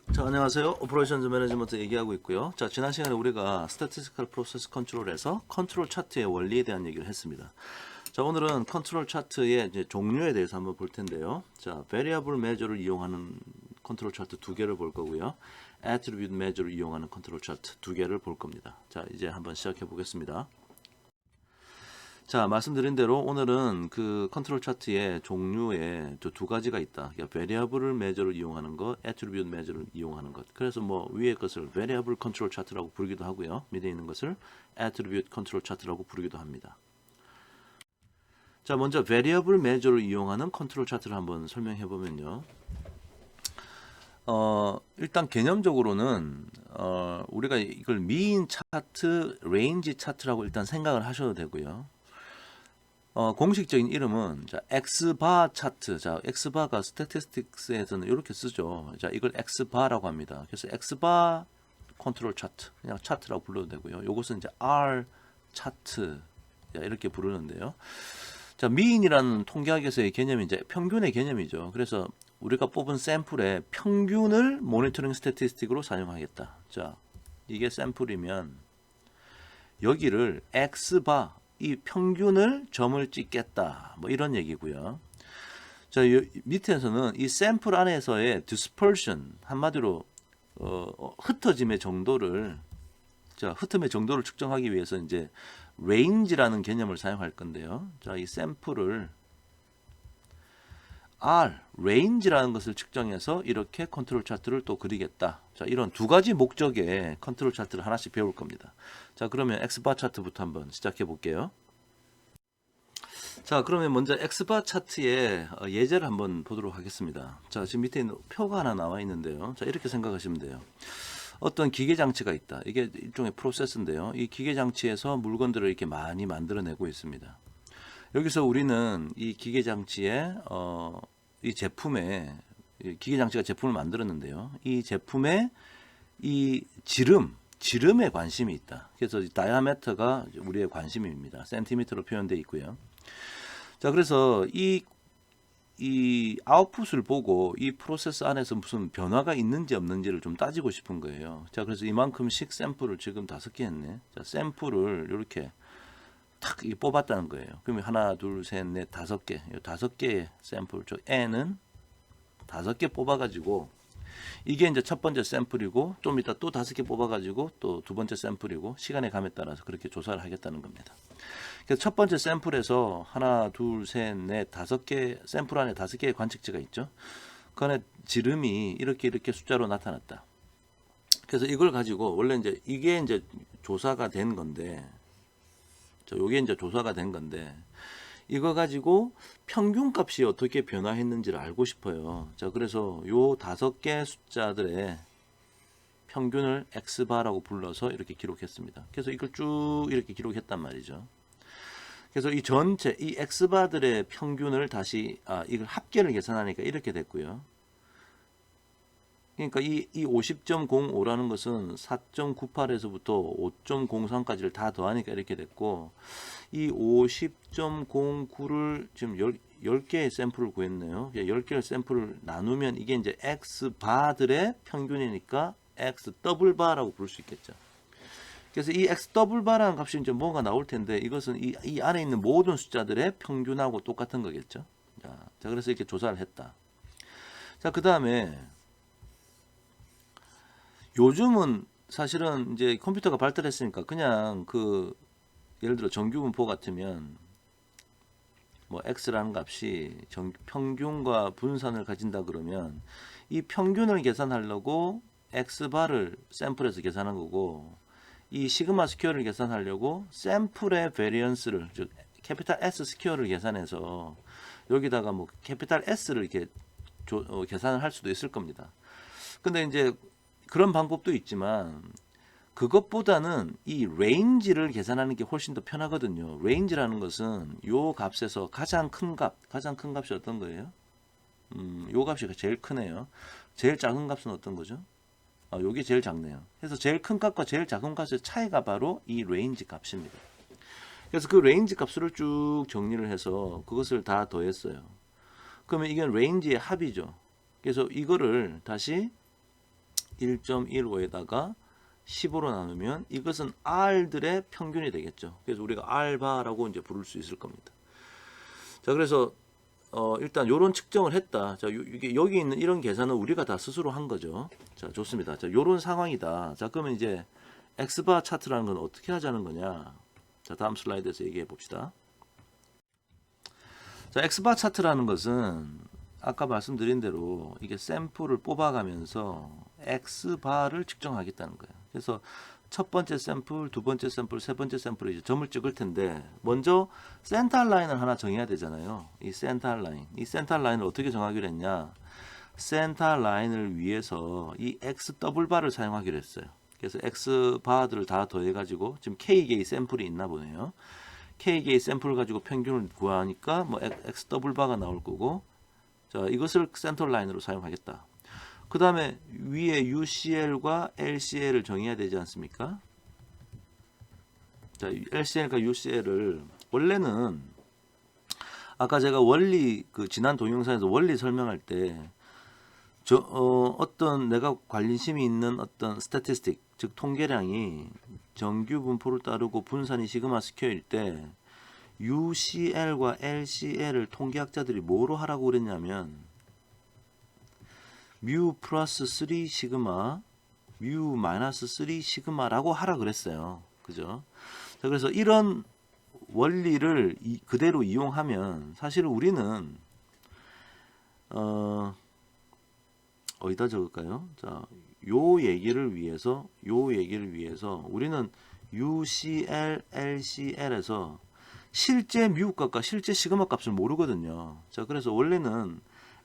자, 안녕하세요. 오퍼레이션즈 매니지먼트 얘기하고 있고요. 자, 지난 시간에 우리가 스태티스티컬 프로세스 컨트롤에서 컨트롤 차트의 원리에 대한 얘기를 했습니다. 자, 오늘은 컨트롤 차트의 이제 종류에 대해서 한번 볼 텐데요. 자, variable measure를 이용하는 컨트롤 차트 두 개를 볼 거고요. attribute measure를 이용하는 컨트롤 차트 두 개를 볼 겁니다. 자, 이제 한번 시작해 보겠습니다. 자, 말씀드린 대로 오늘은 그 컨트롤 차트의 종류에 두 가지가 있다. 그러니까 variable measure를 이용하는 것, attribute measure를 이용하는 것. 그래서 뭐 위의 것을 variable control chart라고 부르기도 하고요. 밑에 있는 것을 attribute control chart라고 부르기도 합니다. 자, 먼저 variable measure를 이용하는 컨트롤 차트를 한번 설명해 보면요. 일단 개념적으로는 우리가 이걸 mean 차트, range 차트라고 일단 생각을 하셔도 되고요. 공식적인 이름은 자, X바 차트. 자, X바가 스태티스틱스에서는 이렇게 쓰죠. 자, 이걸 X바라고 합니다. 그래서 X바 컨트롤 차트. 그냥 차트라고 불러도 되고요. 요것은 이제 R 차트. 자, 이렇게 부르는데요. 자, 미인이라는 통계학에서의 개념이 이제 평균의 개념이죠. 그래서 우리가 뽑은 샘플의 평균을 모니터링 스태티스틱으로 사용하겠다. 자, 이게 샘플이면 여기를 X바 이 평균을 점을 찍겠다. 뭐 이런 얘기고요. 자, 밑에서는 이 샘플 안에서의 dispersion 한마디로 흩어짐의 정도를 흩음의 정도를 측정하기 위해서 이제 range라는 개념을 사용할 건데요. 자, 이 샘플을 R, range라는 것을 측정해서 이렇게 컨트롤 차트를 또 그리겠다. 자, 이런 두 가지 목적의 컨트롤 차트를 하나씩 배울 겁니다. 자, 그러면 X바 차트부터 한번 시작해 볼게요. 자, 그러면 먼저 X바 차트의 예제를 한번 보도록 하겠습니다. 자, 지금 밑에 있는 표가 하나 나와 있는데요. 자, 이렇게 생각하시면 돼요. 어떤 기계 장치가 있다. 이게 일종의 프로세스인데요. 이 기계 장치에서 물건들을 이렇게 많이 만들어내고 있습니다. 여기서 우리는 이 기계 장치에 이 제품에 기계 장치가 제품을 만들었는데요. 이 제품에 이 지름에 관심이 있다. 그래서 다이아메터가 우리의 관심입니다. 센티미터로 표현되어 있고요. 자, 그래서 이 아웃풋을 보고 이 프로세스 안에서 무슨 변화가 있는지 없는지를 좀 따지고 싶은 거예요. 자, 그래서 이만큼씩 샘플을 지금 5개 했네. 자, 샘플을 이렇게 탁 뽑았다는 거예요. 그러면 하나, 둘, 셋, 넷, 5개. 5개의 샘플, 저 N은 5개 뽑아가지고 이게 이제 첫 번째 샘플이고 좀 이따 또 5개 뽑아가지고 또 두 번째 샘플이고 시간의 감에 따라서 그렇게 조사를 하겠다는 겁니다. 그래서 첫 번째 샘플에서 하나, 둘, 셋, 넷, 5개 샘플 안에 5개의 관측지가 있죠. 그 안에 지름이 이렇게 숫자로 나타났다. 그래서 이걸 가지고 원래 이제 이게 이제 조사가 된 건데, 요게 이제 조사가 된 건데 이거 가지고 평균값이 어떻게 변화했는지를 알고 싶어요. 자, 그래서 요 5개 숫자들의 평균을 X바라고 불러서 이렇게 기록했습니다. 그래서 이걸 쭉 이렇게 기록했단 말이죠. 그래서 이 전체 이 X바들의 평균을 다시 이걸 합계를 계산하니까 이렇게 됐고요. 그러니까 이 50.05라는 것은 4.98에서부터 5.03까지를 다 더하니까 이렇게 됐고, 이 50.09를 지금 10개의 샘플을 구했네요. 10개의 샘플을 나누면 이게 이제 X바들의 평균이니까 X 더블바라고 부를 수 있겠죠. 그래서 이 X 더블바라는 값이 이제 뭐가 나올 텐데, 이것은 이 안에 있는 모든 숫자들의 평균하고 똑같은 거겠죠. 자, 그래서 이렇게 조사를 했다. 자, 그 다음에 요즘은 사실은 이제 컴퓨터가 발달했으니까 그냥 예를 들어 정규분포 같으면 뭐 x라는 값이 평균과 분산을 가진다 그러면 이 평균을 계산하려고 x바를 샘플에서 계산한 거고, 이 시그마 스퀘어를 계산하려고 샘플의 베리언스를, 즉 캐피탈 S 스퀘어를 계산해서 여기다가 뭐 캐피탈 S를 이렇게 계산을 할 수도 있을 겁니다. 근데 이제 그런 방법도 있지만 그것보다는 이 레인지를 계산하는 게 훨씬 더 편하거든요. 레인지라는 것은 요 값에서 가장 큰 값이 어떤 거예요? 요 값이 제일 크네요. 제일 작은 값은 어떤 거죠? 요게 제일 작네요. 그래서 제일 큰 값과 제일 작은 값의 차이가 바로 이 레인지 값입니다. 그래서 그 레인지 값을 쭉 정리를 해서 그것을 다 더했어요. 그러면 이건 레인지의 합이죠. 그래서 이거를 다시 1.15에다가 15로 나누면 이것은 R들의 평균이 되겠죠. 그래서 우리가 R바라고 이제 부를 수 있을 겁니다. 자, 그래서 일단 요런 측정을 했다. 자, 이게 여기 있는 이런 계산은 우리가 다 스스로 한 거죠. 자, 좋습니다. 자, 요런 상황이다. 자, 그러면 이제 X바 차트라는 건 어떻게 하자는 거냐? 자, 다음 슬라이드에서 얘기해 봅시다. 자, X바 차트라는 것은 아까 말씀드린 대로 이게 샘플을 뽑아가면서 X바를 측정하겠다는 거예요. 그래서 첫 번째 샘플, 두 번째 샘플, 세 번째 샘플에 이제 점을 찍을 텐데 먼저 센터 라인을 하나 정해야 되잖아요. 이 센터 라인. 이 센터 라인을 어떻게 정하기로 했냐? 센터 라인을 위해서 이 X 더블 바를 사용하기로 했어요. 그래서 X 바들을 다 더해 가지고 지금 K개의 샘플이 있나 보네요. K개의 샘플을 가지고 평균을 구하니까 뭐 X 더블 바가 나올 거고, 자, 이것을 센터 라인으로 사용하겠다. 그 다음에 위에 UCL과 LCL을 정해야 되지 않습니까? 자, LCL과 UCL을 원래는 아까 제가 원리 그 지난 동영상에서 원리 설명할 때 어떤 내가 관심이 있는 어떤 스태티스틱 즉 통계량이 정규 분포를 따르고 분산이 시그마 스퀘어일 때 UCL과 LCL을 통계학자들이 뭐로 하라고 그랬냐면 뮤 플러스 3 시그마, 뮤 마이너스 3 시그마라고 하라 그랬어요. 그죠? 자, 그래서 이런 원리를 그대로 이용하면 사실 우리는 어디다 적을까요? 자, 요 얘기를 위해서 우리는 UCL, LCL에서 실제 뮤 값과 실제 시그마 값을 모르거든요. 자, 그래서 원래는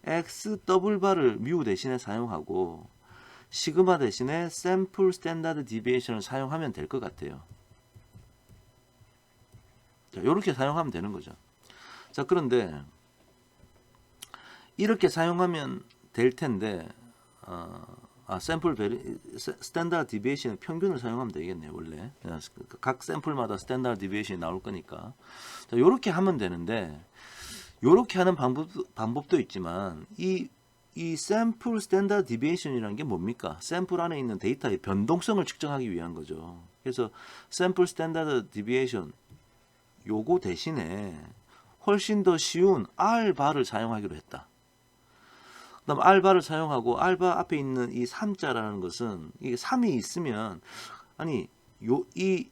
X 더블 바를 뮤 대신에 사용하고 시그마 대신에 샘플 스탠다드 디비에이션을 사용하면 될 것 같아요. 자, 이렇게 사용하면 되는 거죠. 자, 그런데 이렇게 사용하면 될 텐데 샘플 스탠다드 디비에이션의 평균을 사용하면 되겠네요. 원래 각 샘플마다 스탠다드 디비에이션이 나올 거니까. 자, 이렇게 하면 되는데 이렇게 하는 방법도 있지만 이 샘플 스탠다드 디비에이션이라는 게 뭡니까? 샘플 안에 있는 데이터의 변동성을 측정하기 위한 거죠. 그래서 샘플 스탠다드 디비에이션 요거 대신에 훨씬 더 쉬운 R바를 사용하기로 했다. 그다음 R바를 사용하고 R바 앞에 있는 이 3자라는 것은 이게 3이 있으면 아니 이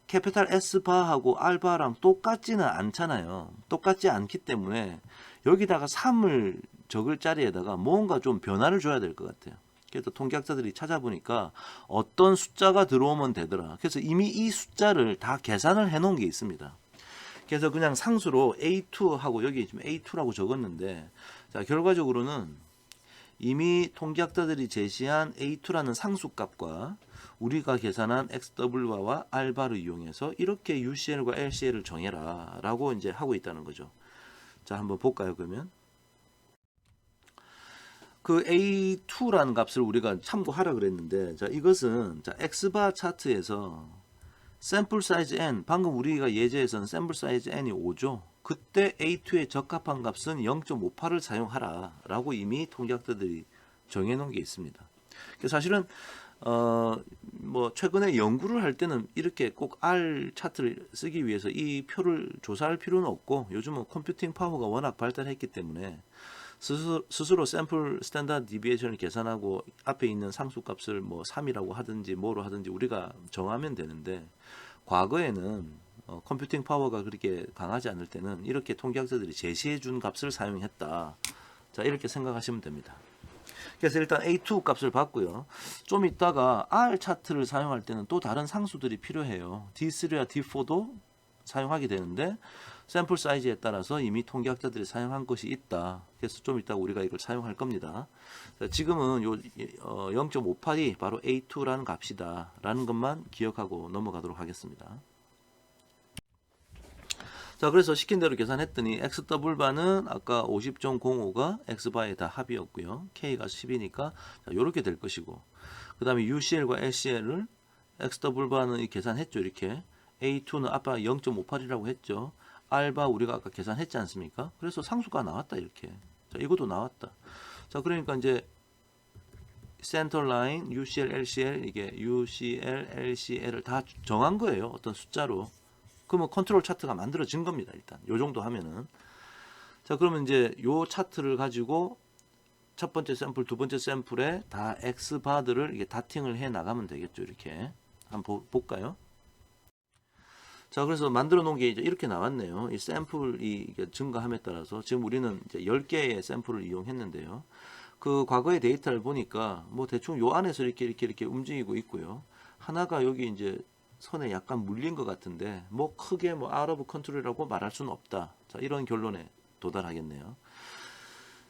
캐피탈 S바하고 R바랑 똑같지는 않잖아요. 똑같지 않기 때문에 여기다가 3을 적을 자리에다가 뭔가 좀 변화를 줘야 될 것 같아요. 그래서 통계학자들이 찾아보니까 어떤 숫자가 들어오면 되더라. 그래서 이미 이 숫자를 다 계산을 해 놓은 게 있습니다. 그래서 그냥 상수로 A2하고 여기 지금 A2라고 적었는데, 자, 결과적으로는 이미 통계학자들이 제시한 A2라는 상수값과 우리가 계산한 XW와 R바를 이용해서 이렇게 UCL과 LCL을 정해라 라고 이제 하고 있다는 거죠. 자, 한번 볼까요? 그러면 그 A2라는 값을 우리가 참고하라 그랬는데, 자, 이것은 자, X바 차트에서 샘플 사이즈 N, 방금 우리가 예제에서는 샘플 사이즈 N이 5죠. 그때 A2에 적합한 값은 0.58을 사용하라 라고 이미 통계학자들이 정해놓은 게 있습니다. 그래서 사실은 뭐 최근에 연구를 할 때는 이렇게 꼭 R 차트를 쓰기 위해서 이 표를 조사할 필요는 없고, 요즘은 컴퓨팅 파워가 워낙 발달했기 때문에 스스로 샘플 스탠다드 디비에이션을 계산하고 앞에 있는 상수값을 뭐 3이라고 하든지 뭐로 하든지 우리가 정하면 되는데, 과거에는 컴퓨팅 파워가 그렇게 강하지 않을 때는 이렇게 통계학자들이 제시해 준 값을 사용했다. 자, 이렇게 생각하시면 됩니다. 그래서 일단 A2 값을 받고요. 좀 이따가 R 차트를 사용할 때는 또 다른 상수들이 필요해요. D3와 D4도 사용하게 되는데 샘플 사이즈에 따라서 이미 통계학자들이 사용한 것이 있다. 그래서 좀 이따가 우리가 이걸 사용할 겁니다. 자, 지금은 요 0.58이 바로 A2라는 값이다 라는 것만 기억하고 넘어가도록 하겠습니다. 자, 그래서 시킨 대로 계산했더니 XW바는 아까 50.05가 X바의 다 합이었고요. K가 10이니까 이렇게 될 것이고, 그 다음에 UCL과 LCL을 XW바는 계산했죠. 이렇게 A2는 아까 0.58이라고 했죠. R바 우리가 아까 계산했지 않습니까? 그래서 상수가 나왔다. 이렇게. 자, 이것도 나왔다. 자, 그러니까 이제 센터 라인, UCL, LCL 이게 UCL, LCL을 다 정한 거예요. 어떤 숫자로. 그러면 컨트롤 차트가 만들어진 겁니다. 일단 요 정도 하면은 자 그러면 이제 요 차트를 가지고 첫 번째 샘플, 두 번째 샘플에 다 X 바들을 이게 다팅을 해 나가면 되겠죠. 이렇게 한번 볼까요? 자, 그래서 만들어 놓은 게 이제 이렇게 나왔네요. 이 샘플이 이게 증가함에 따라서 지금 우리는 이제 10개의 샘플을 이용했는데요. 그 과거의 데이터를 보니까 뭐 대충 요 안에서 이렇게 움직이고 있고요. 하나가 여기 이제 선에 약간 물린 것 같은데 뭐 크게 뭐 out of control이라고 말할 수는 없다. 자, 이런 결론에 도달하겠네요.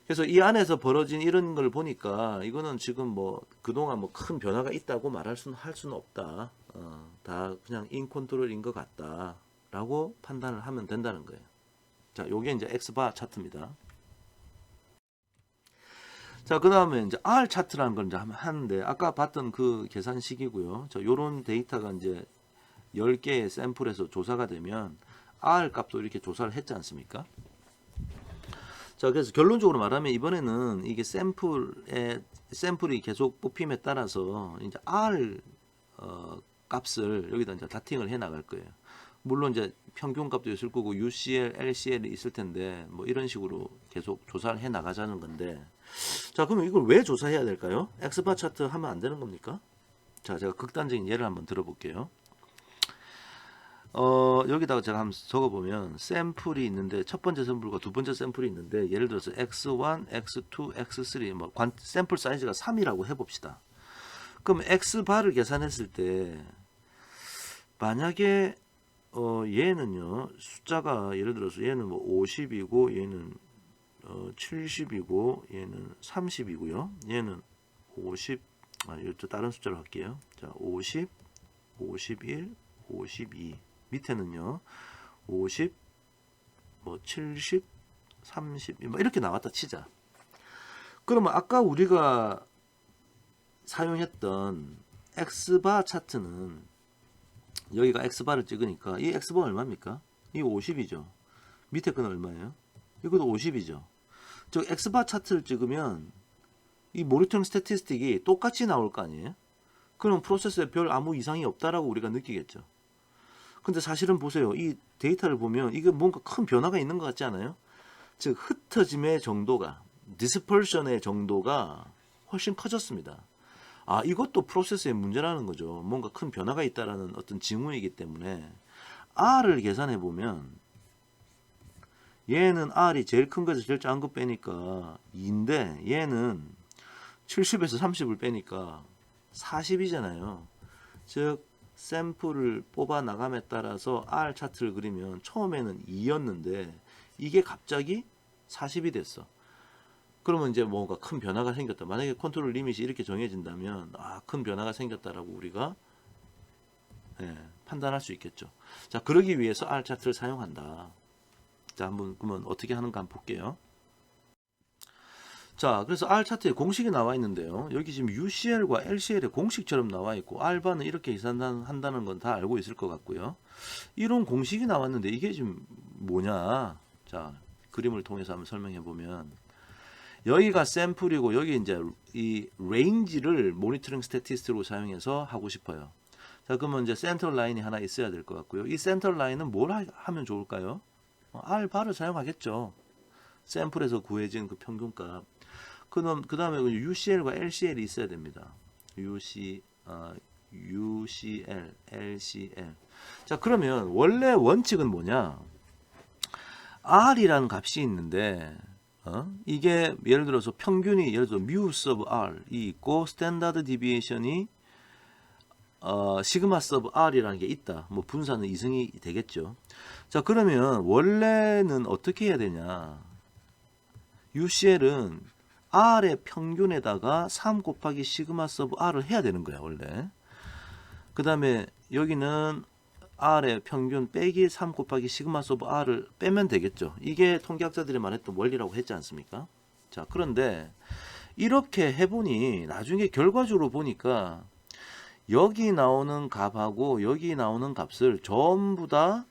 그래서 이 안에서 벌어진 이런 걸 보니까 이거는 지금 뭐 그동안 뭐 큰 변화가 있다고 말할 수는 할 수는 없다. 다 그냥 인컨트롤인 것 같다라고 판단을 하면 된다는 거예요. 자, 요게 이제 X바 차트입니다. 자, 그 다음에 이제 R 차트라는 걸 이제 하는데 아까 봤던 그 계산식이고요. 자, 요런 데이터가 이제 10개의 샘플에서 조사가 되면 R 값도 이렇게 조사를 했지 않습니까? 자, 그래서 결론적으로 말하면 이번에는 이게 샘플이 계속 뽑힘에 따라서 이제 R 값을 여기다 이제 다팅을 해 나갈 거예요. 물론 이제 평균 값도 있을 거고 UCL, LCL이 있을 텐데 뭐 이런 식으로 계속 조사를 해 나가자는 건데 자, 그러면 이걸 왜 조사해야 될까요? 엑스바 차트 하면 안 되는 겁니까? 자, 제가 극단적인 예를 한번 들어볼게요. 여기다가 제가 한번 적어보면 샘플이 있는데 첫 번째 샘플과 두 번째 샘플이 있는데 예를 들어서 X1, X2, X3 뭐 샘플 사이즈가 3이라고 해봅시다. 그럼 X바를 계산했을 때 만약에 얘는요 숫자가 예를 들어서 얘는 뭐 50이고 얘는 70이고 얘는 30이고요. 얘는 50 이쪽 다른 숫자로 할게요. 자, 50, 51, 52 밑에는요 50, 뭐 70, 30 뭐 이렇게 나왔다 치자. 그러면 아까 우리가 사용했던 X바 차트는 여기가 X바를 찍으니까 이 X바가 얼마입니까? 이 50이죠. 밑에 건 얼마예요? 이것도 50이죠. 즉 X바 차트를 찍으면 이 모니터링 스태티스틱이 똑같이 나올 거 아니에요? 그럼 프로세스에 별 아무 이상이 없다라고 우리가 느끼겠죠. 근데 사실은 보세요. 이 데이터를 보면 이게 뭔가 큰 변화가 있는 것 같지 않아요? 즉 흩어짐의 정도가 디스퍼션의 정도가 훨씬 커졌습니다. 아, 이것도 프로세스의 문제라는 거죠. 뭔가 큰 변화가 있다라는 어떤 징후이기 때문에 R을 계산해 보면 얘는 R이 제일 큰 거에서 제일 작은 거 빼니까 2인데 얘는 70에서 30을 빼니까 40이잖아요. 즉 샘플을 뽑아 나감에 따라서 R 차트를 그리면 처음에는 2였는데 이게 갑자기 40이 됐어. 그러면 이제 뭔가 큰 변화가 생겼다. 만약에 컨트롤 리밋이 이렇게 정해진다면 큰 변화가 생겼다라고 우리가 판단할 수 있겠죠. 자, 그러기 위해서 R 차트를 사용한다. 자, 한번 그러면 어떻게 하는가 한번 볼게요. 자, 그래서 R 차트에 공식이 나와 있는데요. 여기 지금 UCL과 LCL의 공식처럼 나와 있고 R바는 이렇게 계산한다는 건 다 알고 있을 것 같고요. 이런 공식이 나왔는데 이게 지금 뭐냐? 자, 그림을 통해서 한번 설명해 보면 여기가 샘플이고 여기 이제 이 레인지를 모니터링 스태티스틱으로 사용해서 하고 싶어요. 자, 그러면 이제 센터 라인이 하나 있어야 될 것 같고요. 이 센터 라인은 뭘 하면 좋을까요? R바를 사용하겠죠. 샘플에서 구해진 그 평균값. 그 다음에 UCL과 LCL이 있어야 됩니다. UCL, LCL. 자, 그러면 원래 원칙은 뭐냐? R이라는 값이 있는데, 이게 예를 들어서 평균이 예를 들어 mu sub R이 있고 스탠다드 디비에이션이 시그마 서브 R이라는 게 있다. 뭐 분산은 이승이 되겠죠. 자, 그러면 원래는 어떻게 해야 되냐? UCL은 R의 평균에다가 3 곱하기 시그마 서브 R을 해야 되는 거야, 원래. 그 다음에 여기는 R의 평균 빼기 3 곱하기 시그마 서브 R을 빼면 되겠죠. 이게 통계학자들이 말했던 원리라고 했지 않습니까? 자, 그런데 이렇게 해보니 나중에 결과적으로 보니까 여기 나오는 값하고 여기 나오는 값을 전부 다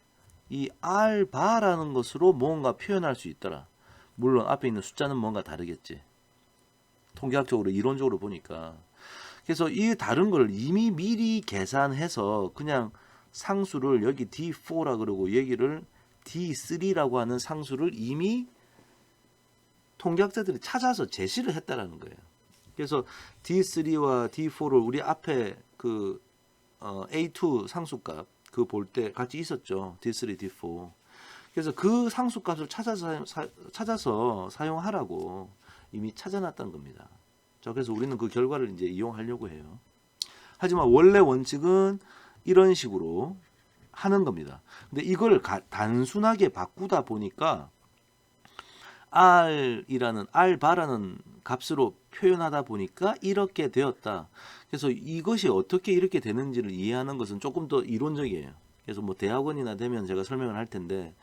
이 R바라는 것으로 뭔가 표현할 수 있더라. 물론 앞에 있는 숫자는 뭔가 다르겠지. 통계학적으로 이론적으로 보니까. 그래서 이 다른 걸 이미 미리 계산해서 그냥 상수를 여기 D4라 그러고 여기를 D3라고 하는 상수를 이미 통계학자들이 찾아서 제시를 했다라는 거예요. 그래서 D3와 D4를 우리 앞에 그 A2 상수값 그 볼 때 같이 있었죠. D3, D4. 그래서 그 상수값을 찾아서 사용하라고 이미 찾아놨던 겁니다. 자, 그래서 우리는 그 결과를 이제 이용하려고 해요. 하지만 원래 원칙은 이런 식으로 하는 겁니다. 근데 이걸 단순하게 바꾸다 보니까 R이라는 R바라는 값으로 표현하다 보니까 이렇게 되었다. 그래서 이것이 어떻게 이렇게 되는지를 이해하는 것은 조금 더 이론적이에요. 그래서 뭐 대학원이나 되면 제가 설명을 할 텐데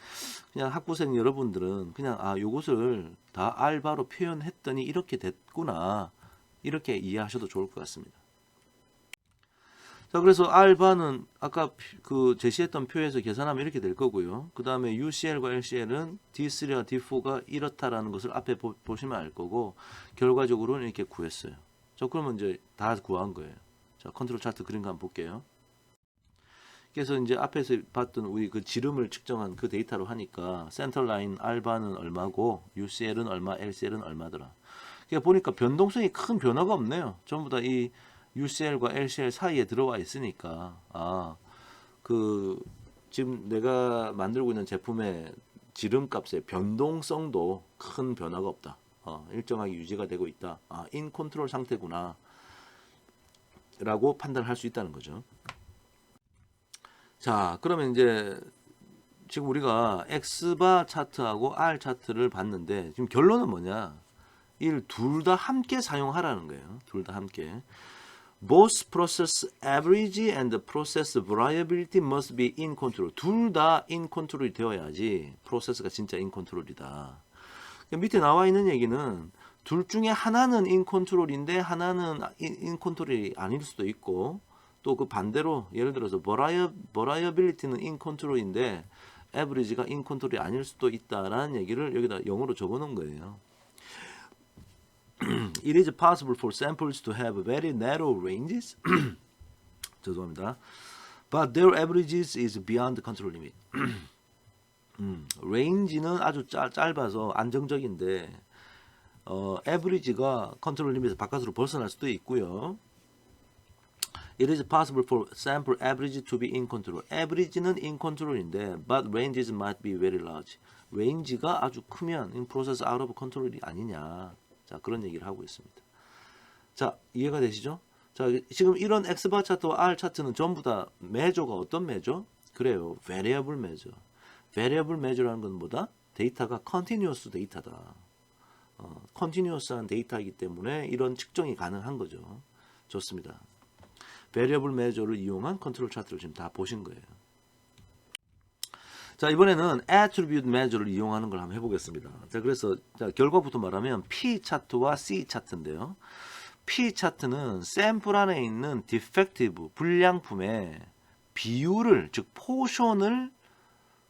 그냥 학부생 여러분들은 그냥 요것을 다 R바로 표현했더니 이렇게 됐구나. 이렇게 이해하셔도 좋을 것 같습니다. 자, 그래서 R바는 아까 그 제시했던 표에서 계산하면 이렇게 될 거고요. 그 다음에 UCL과 LCL은 D3와 D4가 이렇다라는 것을 앞에 보시면 알 거고, 결과적으로는 이렇게 구했어요. 자, 그러면 이제 다 구한 거예요. 자, 컨트롤 차트 그린 거 한번 볼게요. 그래서 이제 앞에서 봤던 우리 그 지름을 측정한 그 데이터로 하니까 센터 라인 R바는 얼마고 UCL은 얼마, LCL은 얼마더라. 그러니까 보니까 변동성이 큰 변화가 없네요. 전부 다 이 UCL과 LCL 사이에 들어와 있으니까 그 지금 내가 만들고 있는 제품의 지름값의 변동성도 큰 변화가 없다. 일정하게 유지가 되고 있다. 인 컨트롤 상태구나 라고 판단할 수 있다는 거죠. 자, 그러면 이제 지금 우리가 X바 차트하고 R 차트를 봤는데 지금 결론은 뭐냐? 이를 둘 다 함께 사용하라는 거예요. 둘 다 함께. Both process average and process variability must be in control. 둘 다 in control이 되어야지 프로세스가 진짜 in control이다. 밑에 나와 있는 얘기는 둘 중에 하나는 in control인데 하나는 in control이 아닐 수도 있고 또 그 반대로 예를 들어서 variability는 in control인데 average가 in control이 아닐 수도 있다라는 얘기를 여기다 영어로 적어 놓은 거예요. It is possible for samples to have very narrow ranges. 죄송합니다. But their averages is beyond the control limit. range는 아주 짧아서 안정적인데 average가 컨트롤 리밋에서 바깥으로 벗어날 수도 있고요. It is possible for sample average to be in control. average는 in control인데 but ranges might be very large. range가 아주 크면 in process out of control이 아니냐. 자, 그런 얘기를 하고 있습니다. 자, 이해가 되시죠? 자, 지금 이런 X바 차트와 R 차트는 전부 다 measure가 어떤 measure? 그래요. variable measure. variable measure라는 건 뭐다? 데이터가 continuous 데이터다. continuous한 데이터이기 때문에 이런 측정이 가능한 거죠. 좋습니다. variable measure를 이용한 컨트롤 차트를 지금 다 보신 거예요. 자, 이번에는 attribute measure를 이용하는 걸 한번 해보겠습니다. 자, 그래서 결과부터 말하면 P 차트와 C 차트인데요. P 차트는 샘플 안에 있는 defective 불량품의 비율을, 즉 포션을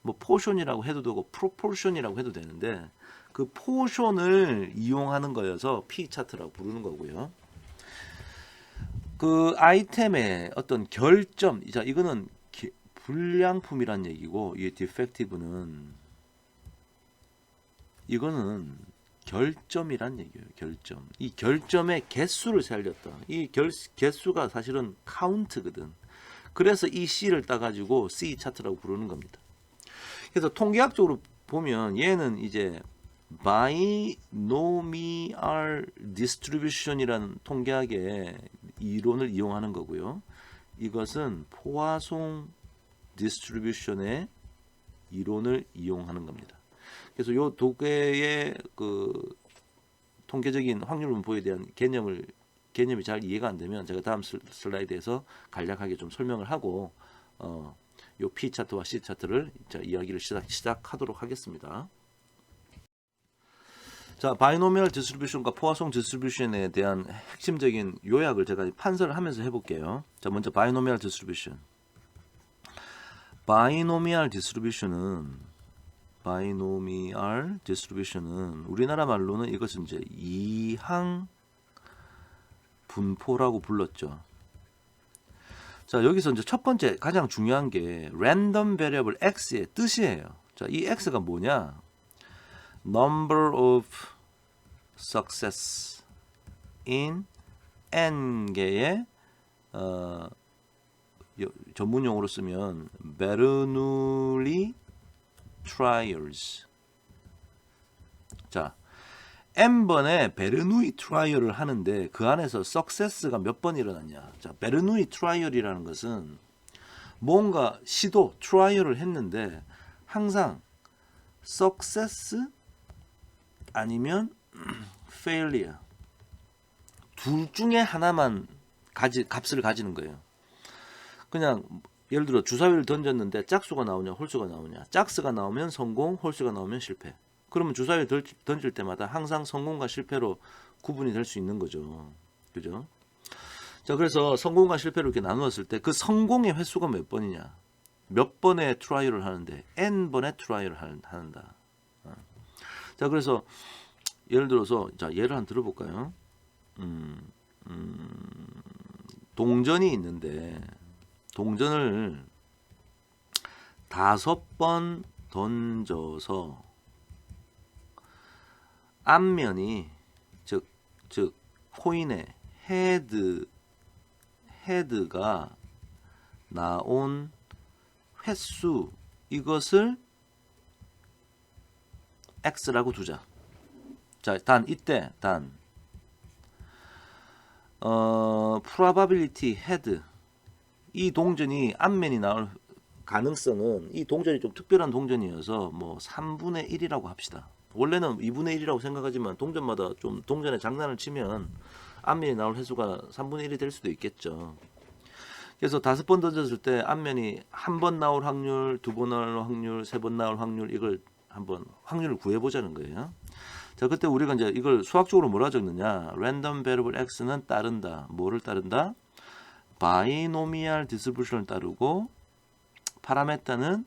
뭐 포션이라고 해도 되고 proportion이라고 해도 되는데 그 포션을 이용하는 거여서 P 차트라고 부르는 거고요. 그 아이템의 어떤 결점, 자, 이거는 불량품이란 얘기고 이 defective는 이거는 결점이란 얘기예요. 결점. 이 결점의 개수를 살렸다. 이 개수가 사실은 카운트거든. 그래서 이 C를 따가지고 C 차트라고 부르는 겁니다. 그래서 통계학적으로 보면 얘는 이제 binomial distribution이라는 통계학의 이론을 이용하는 거고요. 이것은 포화송 디스트리뷰션의 이론을 이용하는 겁니다. 그래서 이 두 개의 그 통계적인 확률 분포에 대한 개념이 잘 이해가 안 되면 제가 다음 슬라이드에서 간략하게 좀 설명을 하고 요 P 차트와 C 차트를 이야기를 시작하도록 하겠습니다. 자, 바이노미얼 디스트리뷰션과 포화송 디스트리뷰션에 대한 핵심적인 요약을 제가 판서를 하면서 해볼게요. 자, 먼저 바이노미얼 디스트리뷰션. 바이노미얼 디스트리뷰션은 우리나라 말로는 이것은 이제 이항 분포라고 불렀죠. 자, 여기서 이제 첫 번째 가장 중요한 게 random variable x의 뜻이에요. 자, 이 x가 뭐냐? number of success in n 개의 전문 용어로 쓰면 Bernoulli trials. 자, n번의 베르누이 트라이얼을 하는데 그 안에서 success가 몇 번 일어났냐? 자, 베르누이 트라이얼이라는 것은 뭔가 시도 트라이얼을 했는데 항상 success 아니면 failure 둘 중에 하나만 값을 가지는 거예요. 그냥 예를 들어 주사위를 던졌는데 짝수가 나오냐 홀수가 나오냐. 짝수가 나오면 성공, 홀수가 나오면 실패. 그러면 주사위를 던질 때마다 항상 성공과 실패로 구분이 될 수 있는 거죠. 그죠? 자, 그래서 성공과 실패를 이렇게 나누었을 때 그 성공의 횟수가 몇 번이냐? 몇 번의 트라이얼을 하는데 n번의 트라이얼을 한다. 자, 그래서 예를 들어서 자, 예를 한번 들어볼까요? 동전이 있는데 동전을 5번 던져서 앞면이 즉 코인의 헤드가 나온 횟수 이것을 x라고 두자. 자, 이때 probability head 이 동전이 앞면이 나올 가능성은 이 동전이 좀 특별한 동전이어서 뭐 3분의 1이라고 합시다. 원래는 2분의 1이라고 생각하지만 동전마다 좀 동전에 장난을 치면 앞면이 나올 횟수가 3분의 1이 될 수도 있겠죠. 그래서 5번 던졌을 때 앞면이 한 번 나올 확률, 2번 나올 확률, 3번 나올 확률 이걸 한번 확률을 구해보자는 거예요. 자, 그때 우리가 이제 이걸 수학적으로 뭐라 적느냐? random variable x는 따른다. 뭐를 따른다? 바이노미얼 디스트리뷰션을 따르고 파라메타는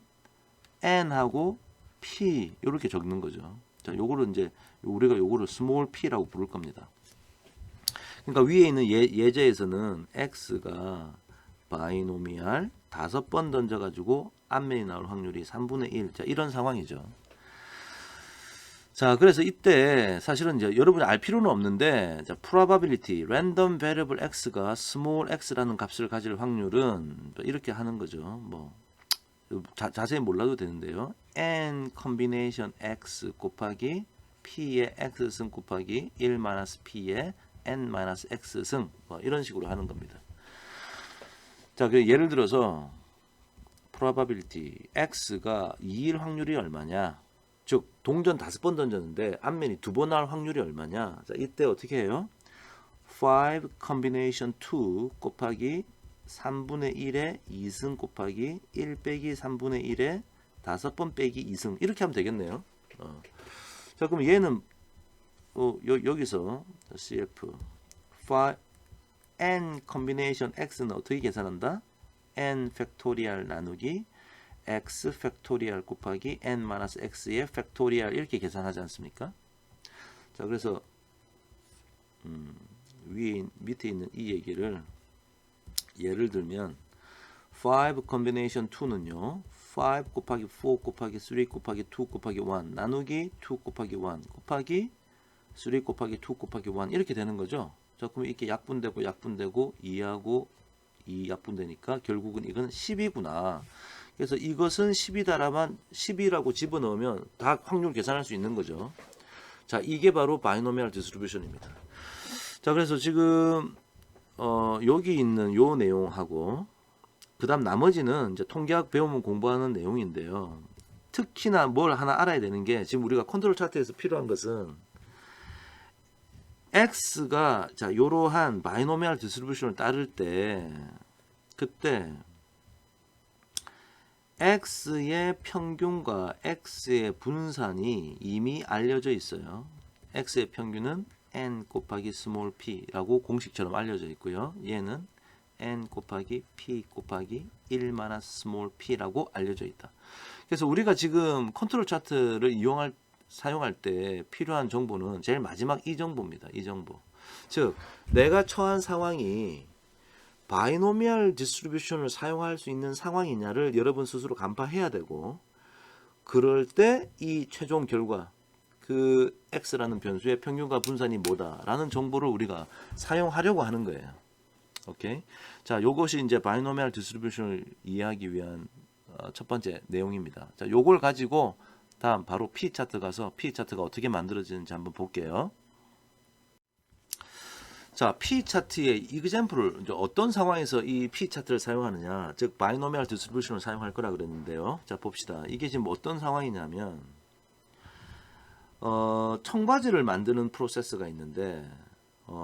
n하고 p 이렇게 적는 거죠. 자, 요거를 이제 우리가 요거를 small p라고 부를 겁니다. 그러니까 위에 있는 예제에서는 x가 바이노미얼 5번 던져가지고 앞면이 나올 확률이 3분의 1. 자, 이런 상황이죠. 자, 그래서 이때 사실은 이제 여러분이 알 필요는 없는데, 자, probability, random variable x가 small x라는 값을 가질 확률은 이렇게 하는 거죠. 뭐 자세히 몰라도 되는데요. n combination x 곱하기 p의 x승 곱하기 1 p의 n x승 뭐 이런 식으로 하는 겁니다. 자, 그 예를 들어서 probability x가 2일 확률이 얼마냐? 즉 동전 5번 던졌는데 앞면이 2번 나올 확률이 얼마냐? 자, 이때 어떻게 해요? 5 combination 2 곱하기 3분의 1의 2승 곱하기 1 빼기 3분의 1의 5번 빼기 2승 이렇게 하면 되겠네요. 자, 그럼 얘는 여기서 CF 5 n combination x는 어떻게 계산한다? n 팩토리얼 나누기 x 팩토리얼 곱하기 n x의 팩토리얼 이렇게 계산하지 않습니까? 자, 그래서 밑에 있는 이 얘기를 예를 들면 5 combination 2는요 5 곱하기 4 곱하기 3 곱하기 2 곱하기 1 나누기 2 곱하기 1 곱하기 3 곱하기 2 곱하기 1 이렇게 되는 거죠. 자, 그러면 이렇게 약분되고 2하고 2 약분되니까 결국은 이건 10이구나. 그래서 이것은 10이다라만 10이라고 집어넣으면 다 확률 계산할 수 있는 거죠. 자, 이게 바로 바이노미얼 디스트리뷰션입니다. 자, 그래서 지금 여기 있는 요 내용하고 그 다음 나머지는 이제 통계학 배우면 공부하는 내용인데요. 특히나 뭘 하나 알아야 되는 게 지금 우리가 컨트롤 차트에서 필요한 것은 x가 자 이러한 바이노미얼 디스트리뷰션을 따를 때 그때 x의 평균과 x의 분산이 이미 알려져 있어요. x의 평균은 n 곱하기 스몰 p라고 공식처럼 알려져 있고요. 얘는 n 곱하기 p 곱하기 1 스몰 p라고 알려져 있다. 그래서 우리가 지금 컨트롤 차트를 사용할 때 필요한 정보는 제일 마지막 이 정보입니다. 이 정보. 즉 내가 처한 상황이 바이노미얼 디스트리뷰션을 사용할 수 있는 상황이냐를 여러분 스스로 간파해야 되고, 그럴 때 이 최종 결과 그 x라는 변수의 평균과 분산이 뭐다라는 정보를 우리가 사용하려고 하는 거예요. 오케이. 자, 요것이 이제 바이노미얼 디스트리뷰션을 이해하기 위한 첫 번째 내용입니다. 자, 요걸 가지고 다음 바로 P 차트 가서 P 차트가 어떻게 만들어지는지 한번 볼게요. 자, P 차트의 이그젬플을 이제 어떤 상황에서 이 P 차트를 사용하느냐, 즉 바이노미얼 디스트리뷰션을 사용할 거라 그랬는데요. 자, 봅시다. 이게 지금 어떤 상황이냐면 청바지를 만드는 프로세스가 있는데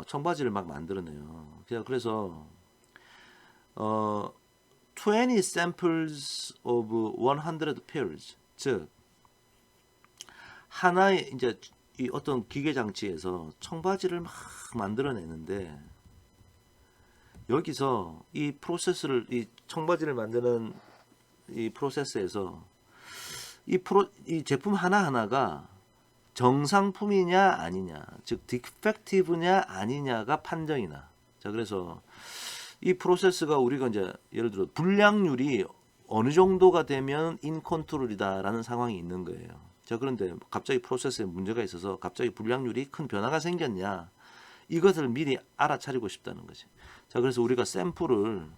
청바지를 막 만들어내요. 그래서 20 samples of 100 pairs, 즉 하나의 이제 이 어떤 기계 장치에서 청바지를 막 만들어내는데, 여기서 이 프로세스를, 이 청바지를 만드는 이 프로세스에서 이 제품 하나하나가 정상품이냐 아니냐, 즉 디펙티브냐 아니냐가 판정이 나. 자, 그래서 이 프로세스가 우리가 이제 예를 들어 불량률이 어느 정도가 되면 인컨트롤이다라는 상황이 있는 거예요. 자, 그런데 갑자기 프로세스에 문제가 있어서 갑자기 불량률이 큰 변화가 생겼냐, 이것을 미리 알아차리고 싶다는 거지. 자, 그래서 우리가 샘플을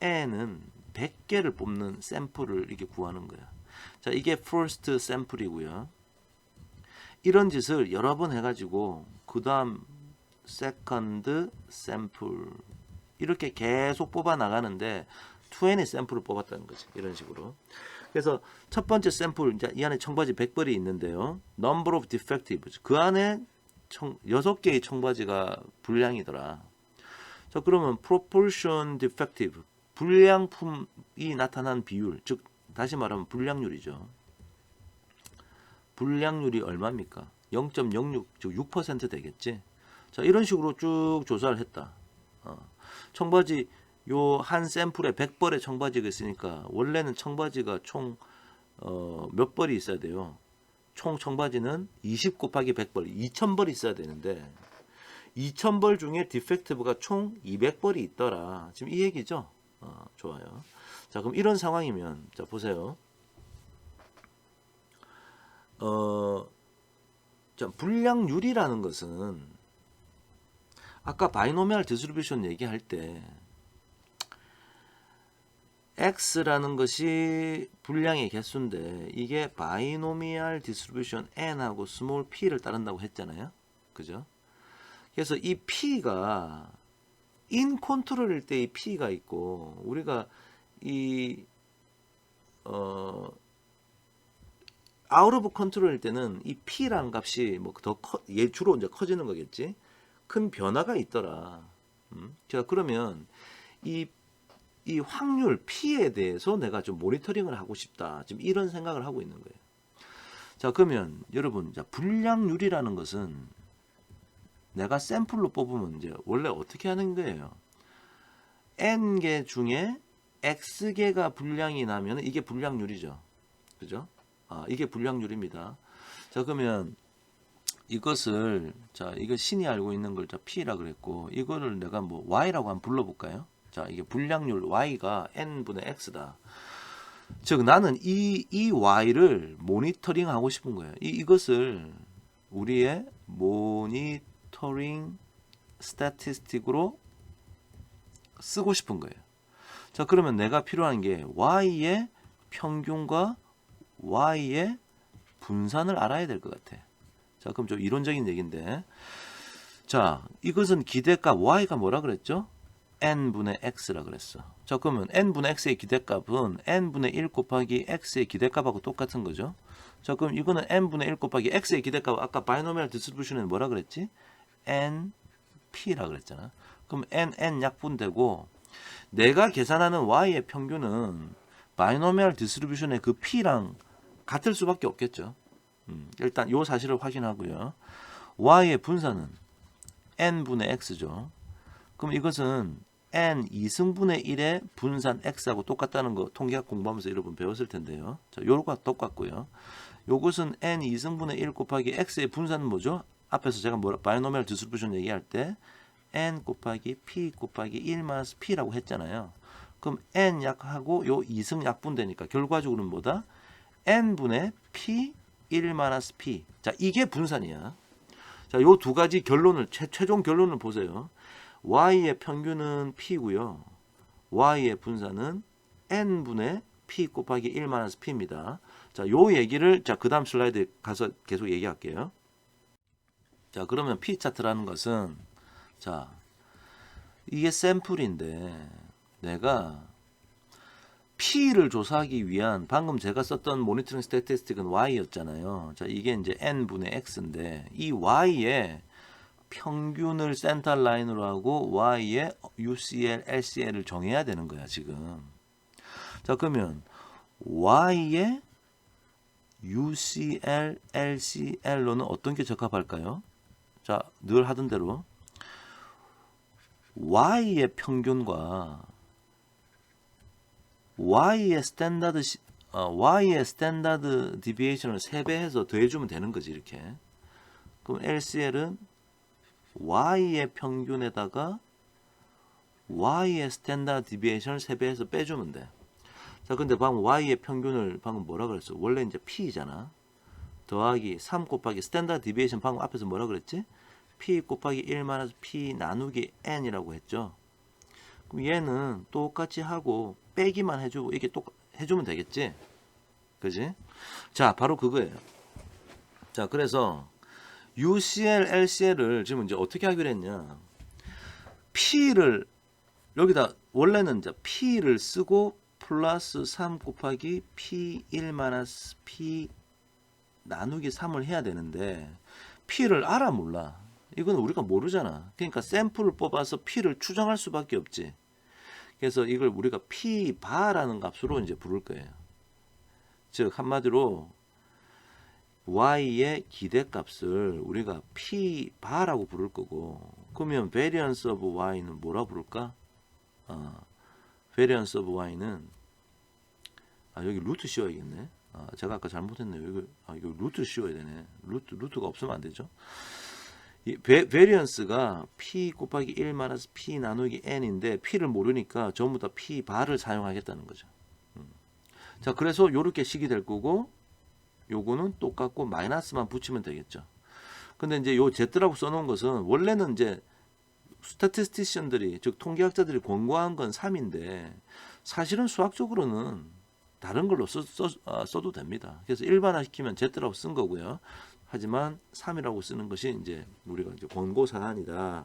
N은 100개를 뽑는 샘플을 이렇게 구하는 거야. 자, 이게 first sample이고요. 이런 짓을 여러 번 해가지고 그 다음 second sample 이렇게 계속 뽑아 나가는데 20 샘플을 뽑았다는 거지. 이런 식으로. 그래서 첫 번째 샘플, 이제 이 안에 청바지 100벌이 있는데요. number of defectives, 그 안에 6개의 청바지가 불량이더라. 자, 그러면 proportion defective, 불량품이 나타난 비율, 즉 다시 말하면 불량률이죠. 불량률이 얼마입니까? 0.06, 즉 6% 되겠지. 자, 이런 식으로 쭉 조사를 했다. 청바지 요 한 샘플에 100벌의 청바지가 있으니까 원래는 청바지가 총 몇 벌이 있어야 돼요. 총 청바지는 20 곱하기 100벌, 2000벌이 있어야 되는데 2000벌 중에 디펙티브가 총 200벌이 있더라. 지금 이 얘기죠. 좋아요. 자, 그럼 이런 상황이면, 자, 보세요. 자, 불량률이라는 것은 아까 바이노미얼 디스트리뷰션 얘기할 때 X라는 것이 불량의 개수인데 이게 바이노미얼 디스트리뷰션 N하고 스몰 p를 따른다고 했잖아요. 그죠? 그래서 이 P가 인 컨트롤일 때 이 P가 있고, 우리가 이 아웃 오브 컨트롤일 때는 이 P란 값이 뭐 더 주로 이제 커지는 거겠지. 큰 변화가 있더라. 자, 그러면 이 확률 P에 대해서 내가 좀 모니터링을 하고 싶다. 지금 이런 생각을 하고 있는 거예요. 자, 그러면 여러분, 자, 불량률이라는 것은 내가 샘플로 뽑으면 이제 원래 어떻게 하는 거예요? N개 중에 X개가 불량이 나면 이게 불량률이죠. 그죠? 이게 불량률입니다. 자, 그러면 이것을, 자, 이거 신이 알고 있는 걸 자, P라 그랬고, 이거를 내가 뭐 Y라고 한번 불러볼까요? 자, 이게 불량률 Y가 N분의 X다. 즉, 나는 이 Y를 모니터링 하고 싶은 거예요. 이것을 우리의 모니터링 스태티스틱으로 쓰고 싶은 거예요. 자, 그러면 내가 필요한 게 Y의 평균과 Y의 분산을 알아야 될 것 같아. 자, 그럼 좀 이론적인 얘기인데, 자, 이것은 기대값 Y가 뭐라 그랬죠? N분의 X라 그랬어. 자, 그러면 N분의 X의 기대값은 N분의 1 곱하기 X의 기대값하고 똑같은 거죠. 자, 그럼 이거는 N분의 1 곱하기 X의 기대값, 아까 바이노미얼 디스트리뷰션에는 뭐라 그랬지? NP라 그랬잖아. 그럼 N 약분되고, 내가 계산하는 Y의 평균은 바이노미얼 디스트리뷰션의 그 P랑 같을 수밖에 없겠죠. 일단 이 사실을 확인하고요. Y의 분산은 N분의 X죠. 그럼 이것은 N 2승분의 1의 분산 X하고 똑같다는 거 통계학 공부하면서 여러분 배웠을 텐데요. 자, 요거가 똑같고요. 요것은 N 2승분의 1 곱하기 X의 분산은 뭐죠? 앞에서 제가 바이노미얼 디스트리뷰션 얘기할 때 n 곱하기 p 곱하기 1 마이너스 p라고 했잖아요. 그럼 n 약하고 요 2승 약분되니까 결과적으로는 뭐다? n분의 p 1 마이너스 p. 자, 이게 분산이야. 자, 요 두 가지 결론을 최종 결론을 보세요. y의 평균은 p고요. y의 분산은 n분의 p 곱하기 1 마이너스 p입니다. 자, 요 얘기를 자, 그다음 슬라이드에 가서 계속 얘기할게요. 자, 그러면 p 차트라는 것은 자, 이게 샘플인데 내가 P를 조사하기 위한 방금 제가 썼던 모니터링 스태티스틱은 Y였잖아요. 자, 이게 이제 N분의 X인데 이 Y의 평균을 센터 라인으로 하고 Y의 UCL, LCL을 정해야 되는 거야, 지금. 자, 그러면 Y의 UCL, LCL로는 어떤 게 적합할까요? 자, 늘 하던 대로 Y의 평균과 Y의 스탠다드 디비에이션을 3배 해서 더해주면 되는 거지, 이렇게. 그럼 LCL은 Y의 평균에다가 Y의 스탠다드 디비에이션을 3배 해서 빼주면 돼. 자, 근데 방금 Y의 평균을 방금 뭐라 그랬어? 원래 이제 P잖아. 더하기 3 곱하기 스탠다드 디비에이션 방금 앞에서 뭐라 그랬지? P 곱하기 1 마이너스 P 나누기 N이라고 했죠. 그럼 얘는 똑같이 하고 빼기만 해주고 이게 또 해주면 되겠지, 그지? 자, 바로 그거예요. 자, 그래서 UCL, LCL을 지금 이제 어떻게 하기로 했냐? P를 여기다 원래는 이제 P를 쓰고 플러스 3 곱하기 P1 마이너스 P 나누기 3을 해야 되는데 P를 알아 몰라? 이건 우리가 모르잖아. 그러니까 샘플을 뽑아서 P를 추정할 수밖에 없지. 그래서 이걸 우리가 P 바라는 값으로 이제 부를 거예요. 즉 한마디로 Y의 기대값을 우리가 P 바라고 부를 거고, 그러면 variance of Y는 뭐라 부를까? variance of Y는 여기 루트 씌워야겠네. 제가 아까 잘못했네요. 이거 루트 씌워야 되네. 루트가 없으면 안 되죠. 이 variance가 P 곱하기 1 마이너스 P 나누기 N인데 P를 모르니까 전부 다 P 바를 사용하겠다는 거죠. 자, 그래서 요렇게 식이 될 거고 요거는 똑같고 마이너스만 붙이면 되겠죠. 근데 이제 요 Z라고 써놓은 것은 원래는 이제 스태티스티션들이 즉 통계학자들이 권고한 건 3인데 사실은 수학적으로는 다른 걸로 써도 됩니다. 그래서 일반화시키면 Z라고 쓴 거고요. 하지만 3이라고 쓰는 것이 이제 우리가 이제 권고 사안이다.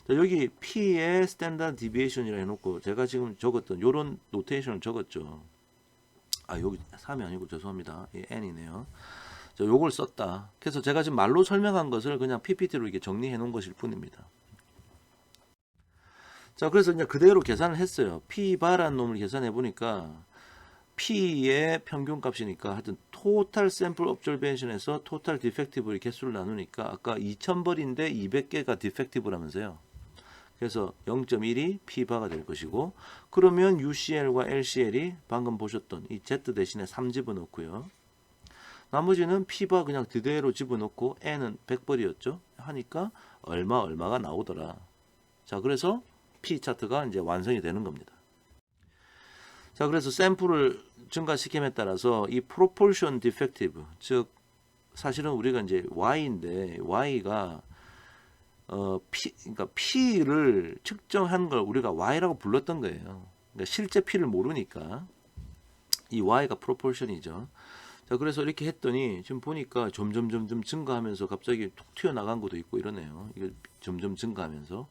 자, 여기 P의 스탠다드 디비에이션이라 해놓고 제가 지금 적었던 요런 노테이션을 적었죠. 여기 3이 아니고 죄송합니다. N이네요. 자, 요걸 썼다. 그래서 제가 지금 말로 설명한 것을 그냥 PPT로 이렇게 정리해 놓은 것일 뿐입니다. 자, 그래서 그냥 그대로 계산을 했어요. P 바라는 놈을 계산해 보니까 P의 평균값이니까 하여튼 토탈 샘플 옵저베이션에서 토탈 디펙티브의 개수를 나누니까 아까 2000벌인데 200개가 디펙티브라면서요. 그래서 0.1이 P바가 될 것이고, 그러면 UCL과 LCL이 방금 보셨던 이 Z 대신에 3 집어넣고요. 나머지는 P바 그냥 그대로 집어넣고 N은 100벌이었죠. 하니까 얼마가 나오더라. 자, 그래서 P 차트가 이제 완성이 되는 겁니다. 자, 그래서 샘플을 증가시킴에 따라서 이 proportion defective, 즉 사실은 우리가 이제 Y인데 Y가 그러니까 P를 측정한 걸 우리가 Y라고 불렀던 거예요. 그러니까 실제 P를 모르니까 이 Y가 proportion이죠. 자, 그래서 이렇게 했더니 지금 보니까 점점 증가하면서 갑자기 툭 튀어나간 것도 있고 이러네요. 이게 점점 증가하면서.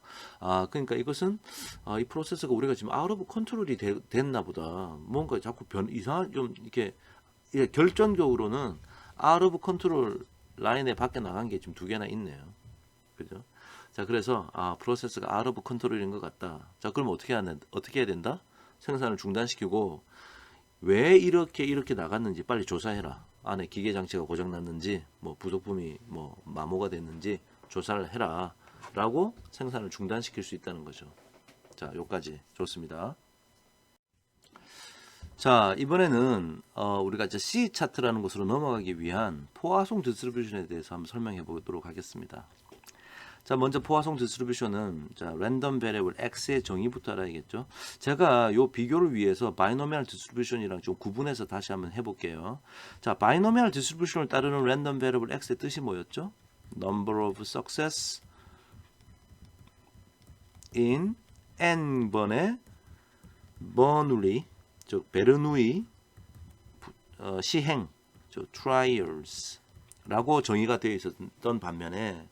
그러니까 이것은 이 프로세스가 우리가 지금 아웃 오브 컨트롤이 됐나 보다. 뭔가 자꾸 이상한 좀 이렇게 결정적으로는 아웃 오브 컨트롤 라인에 밖에 나간 게 지금 2개나 있네요. 그죠? 자, 그래서 프로세스가 아웃 오브 컨트롤인 것 같다. 자, 그럼 어떻게 해야 된다? 생산을 중단시키고 왜 이렇게 나갔는지 빨리 조사해라. 안에 기계 장치가 고장 났는지, 뭐 부속품이 뭐 마모가 됐는지 조사를 해라. 라고 생산을 중단시킬 수 있다는 거죠. 자, 여기까지 좋습니다. 자, 이번에는 우리가 이제 C 차트라는 곳으로 넘어가기 위한 포화송 디스트리뷰션에 대해서 한번 설명해 보도록 하겠습니다. 자, 먼저 포화송 디스트리뷰션은 자, 랜덤 베리어블 X의 정의부터 알아야겠죠. 제가 요 비교를 위해서 바이노미얼 디스트리뷰션이랑 좀 구분해서 다시 한번 해볼게요. 자, 바이노미얼 디스트리뷰션을 따르는 랜덤 베리어블 X의 뜻이 뭐였죠? Number of success in n번의 버누리, 즉 베르누이 시행, 즉 trials라고 정의가 되어 있었던 반면에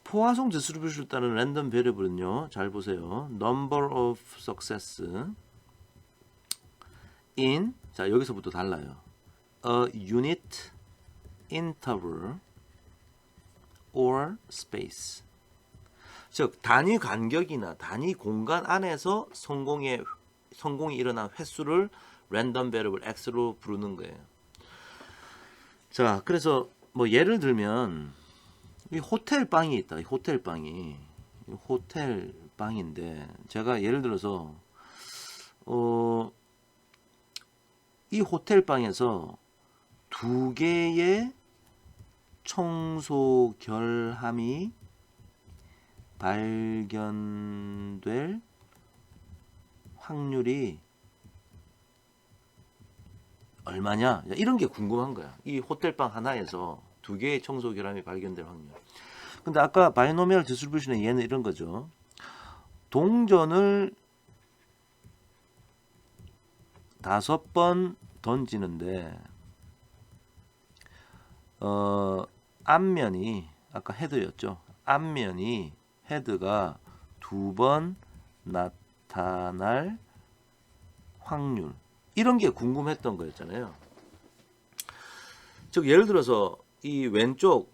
포화송 디스트리뷰션을 따른 랜덤 베리어블은요. 잘 보세요. number of success in, 자 여기서부터 달라요. a unit interval or space. 즉 단위 간격이나 단위 공간 안에서 성공이 일어난 횟수를 랜덤 베리어블 X로 부르는 거예요. 자, 그래서 뭐 예를 들면 이 호텔 방이 있다. 이 호텔 방인데 제가 예를 들어서 이 호텔 방에서 두 개의 청소 결함이 발견될 확률이 얼마냐? 이런 게 궁금한 거야. 이 호텔방 하나에서 두 개의 청소 결함이 발견될 확률. 근데 아까 바이노미얼 디스트리뷰션의 얘는 이런 거죠. 동전을 5번 던지는데 앞면이 아까 헤드였죠. 앞면이 헤드가 2번 나타날 확률. 이런 게 궁금했던 거였잖아요. 즉 예를 들어서 이 왼쪽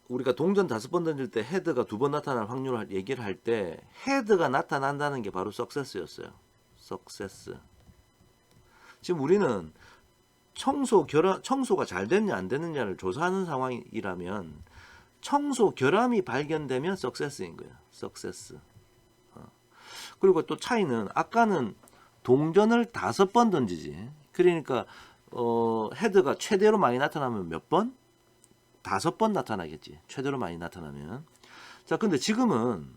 우리가 동전 5번 던질 때 헤드가 2번 나타날 확률을 얘기를 할 때 헤드가 나타난다는 게 바로 석세스였어요. 석세스. 지금 우리는 청소가 잘 됐냐 안 됐느냐를 조사하는 상황이라면 청소 결함이 발견되면 석세스인 거예요. 석세스. 그리고 또 차이는 아까는 동전을 5번 던지지. 그러니까 헤드가 최대로 많이 나타나면 몇 번? 5번 나타나겠지. 최대로 많이 나타나면. 자, 근데 지금은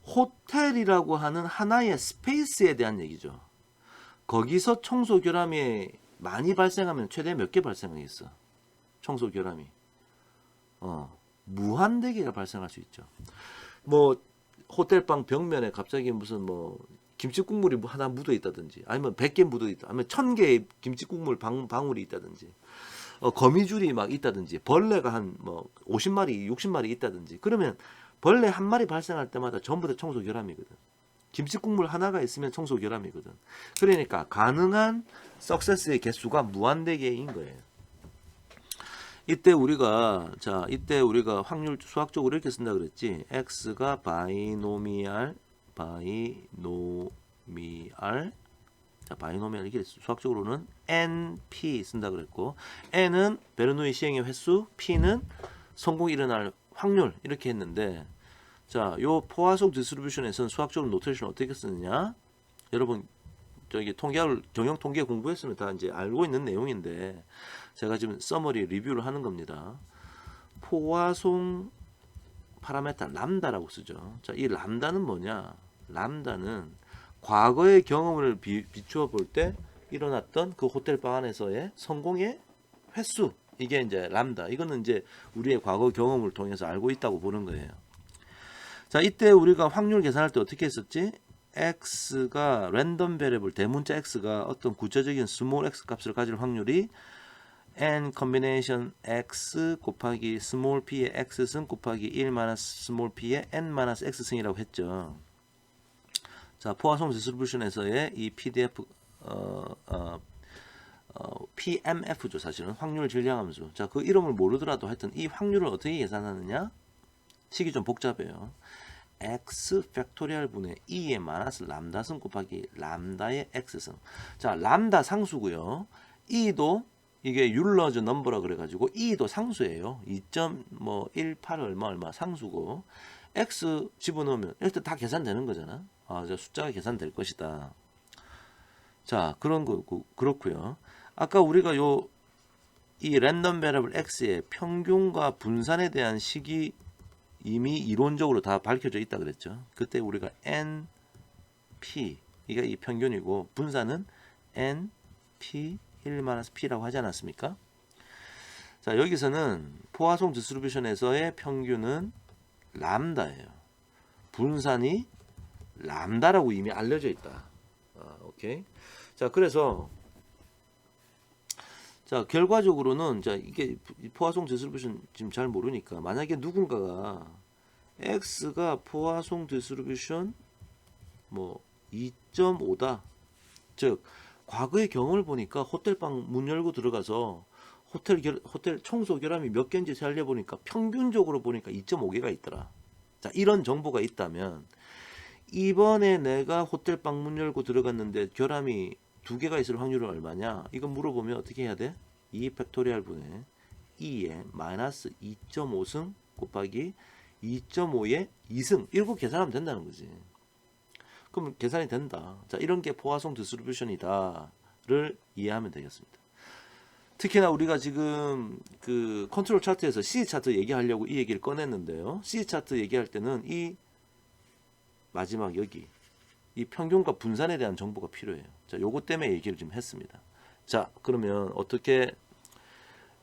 호텔이라고 하는 하나의 스페이스에 대한 얘기죠. 거기서 청소 결함이 많이 발생하면 최대 몇 개 발생하겠어? 청소 결함이. 무한대개가 발생할 수 있죠. 뭐 호텔방 벽면에 갑자기 무슨 뭐 김치국물이 하나 묻어 있다든지, 아니면 100개 묻어 있다, 아니면 1000개의 김치국물 방울이 있다든지, 거미줄이 막 있다든지, 벌레가 한 뭐 50마리, 60마리 있다든지, 그러면 벌레 한 마리 발생할 때마다 전부 다 청소 결함이거든. 김치국물 하나가 있으면 청소 결함이거든. 그러니까 가능한 석세스의 개수가 무한대개인 거예요. 이때 우리가 확률 수학적으로 이렇게 쓴다 그랬지. x가 바이노미알 자, 바이노미알 이게 수학적으로는 np 쓴다 그랬고, n은 베르누이 시행의 횟수, p는 성공이 일어날 확률 이렇게 했는데, 자, 요 포화송 디스트리뷰션에서는 수학적으로 노테이션 어떻게 쓰느냐? 여러분 저기 경영 통계 공부했으면 다 이제 알고 있는 내용인데 제가 지금 서머리 리뷰를 하는 겁니다. 포화송 파라메타 람다라고 쓰죠. 자, 이 람다는 뭐냐? 람다는 과거의 경험을 비추어 볼 때 일어났던 그 호텔 방 안에서의 성공의 횟수. 이게 이제 람다. 이거는 이제 우리의 과거 경험을 통해서 알고 있다고 보는 거예요. 자, 이때 우리가 확률 계산할 때 어떻게 했었지? x가 랜덤 베리어블 대문자 x가 어떤 구체적인 스몰 x 값을 가질 확률이 n combination x 곱하기 스몰 p의 x승 곱하기 1 마이너스 스몰 p의 n 마이너스 x승이라고 했죠. 자, 포화송 디스트리뷰션에서의 이 pdf PMF죠. 사실은 확률 질량함수. 자, 그 이름을 모르더라도 하여튼 이 확률을 어떻게 계산하느냐? 식이 좀 복잡해요. x 팩토리얼 분의 2의 마이너스 람다승 곱하기 람다의 x승. 자, 람다 상수고요. 2도 이게 율러즈 넘버라 그래가지고 2도 상수예요. 2.18 얼마 상수고, x 집어넣으면 일단 다 계산되는 거잖아. 아, 저 숫자가 계산될 것이다. 자, 그런 거 그렇고요. 아까 우리가 이 랜덤 베리어블 x의 평균과 분산에 대한 식이 이미 이론적으로 다 밝혀져 있다 그랬죠. 그때 우리가 np 이게 이 평균이고 분산은 np 1-p라고 하지 않았습니까? 자, 여기서는 포화송 디스트리뷰션에서의 평균은 람다예요. 분산이 람다라고 이미 알려져 있다. 오케이. 자, 그래서 자, 결과적으로는 자, 이게 포화송 디스트리뷰션 지금 잘 모르니까 만약에 누군가가 x가 포화송 디스트리뷰션 뭐 2.5다. 즉 과거의 경험을 보니까 호텔방 문 열고 들어가서 호텔 청소 결함이 몇 개인지 살려 보니까 평균적으로 보니까 2.5개가 있더라. 자, 이런 정보가 있다면 이번에 내가 호텔방 문 열고 들어갔는데 결함이 2개가 있을 확률은 얼마냐? 이거 물어보면 어떻게 해야 돼? 2 팩토리얼 분의 2에 마이너스 2.5승 곱하기 2.5의 2승. 이렇게 계산하면 된다는 거지. 그럼 계산이 된다. 자, 이런 게 포화송 디스트리뷰션이다를 이해하면 되겠습니다. 특히나 우리가 지금 그 컨트롤 차트에서 C 차트 얘기하려고 이 얘기를 꺼냈는데요. C 차트 얘기할 때는 이 마지막 여기 이 평균과 분산에 대한 정보가 필요해요. 자, 요거 때문에 얘기를 좀 했습니다. 자, 그러면 어떻게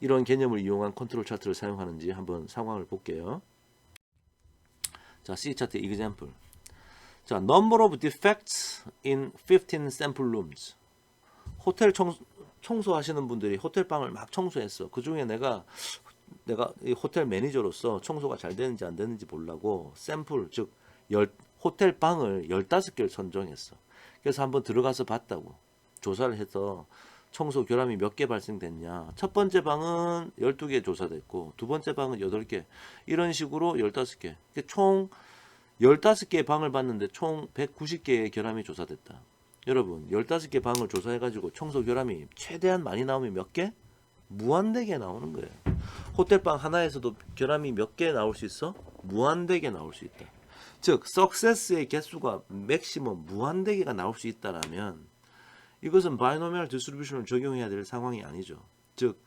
이런 개념을 이용한 컨트롤 차트를 사용하는지 한번 상황을 볼게요. 자, C 차트 example. 자, number of defects in 15 sample rooms. 호텔 청소하시는 분들이 호텔방을 막 청소했어. 그 중에 내가 이 호텔 매니저로서 청소가 잘 되는지 안 되는지 보려고 샘플, 즉 호텔방을 15개를 선정했어. 그래서 한번 들어가서 봤다고. 조사를 해서 청소 결함이 몇 개 발생됐냐. 첫 번째 방은 12개 조사됐고 두 번째 방은 8개. 이런 식으로 15개. 총 15개의 방을 봤는데 총 190개의 결함이 조사됐다. 여러분 15개 방을 조사해가지고 청소 결함이 최대한 많이 나오면 몇 개? 무한대게 나오는 거예요. 호텔방 하나에서도 결함이 몇 개 나올 수 있어? 무한대게 나올 수 있다. 즉 석세스의 개수가 맥시멈 무한대개가 나올 수 있다라면 이것은 바이노미얼 디스트리뷰션을 적용해야 될 상황이 아니죠. 즉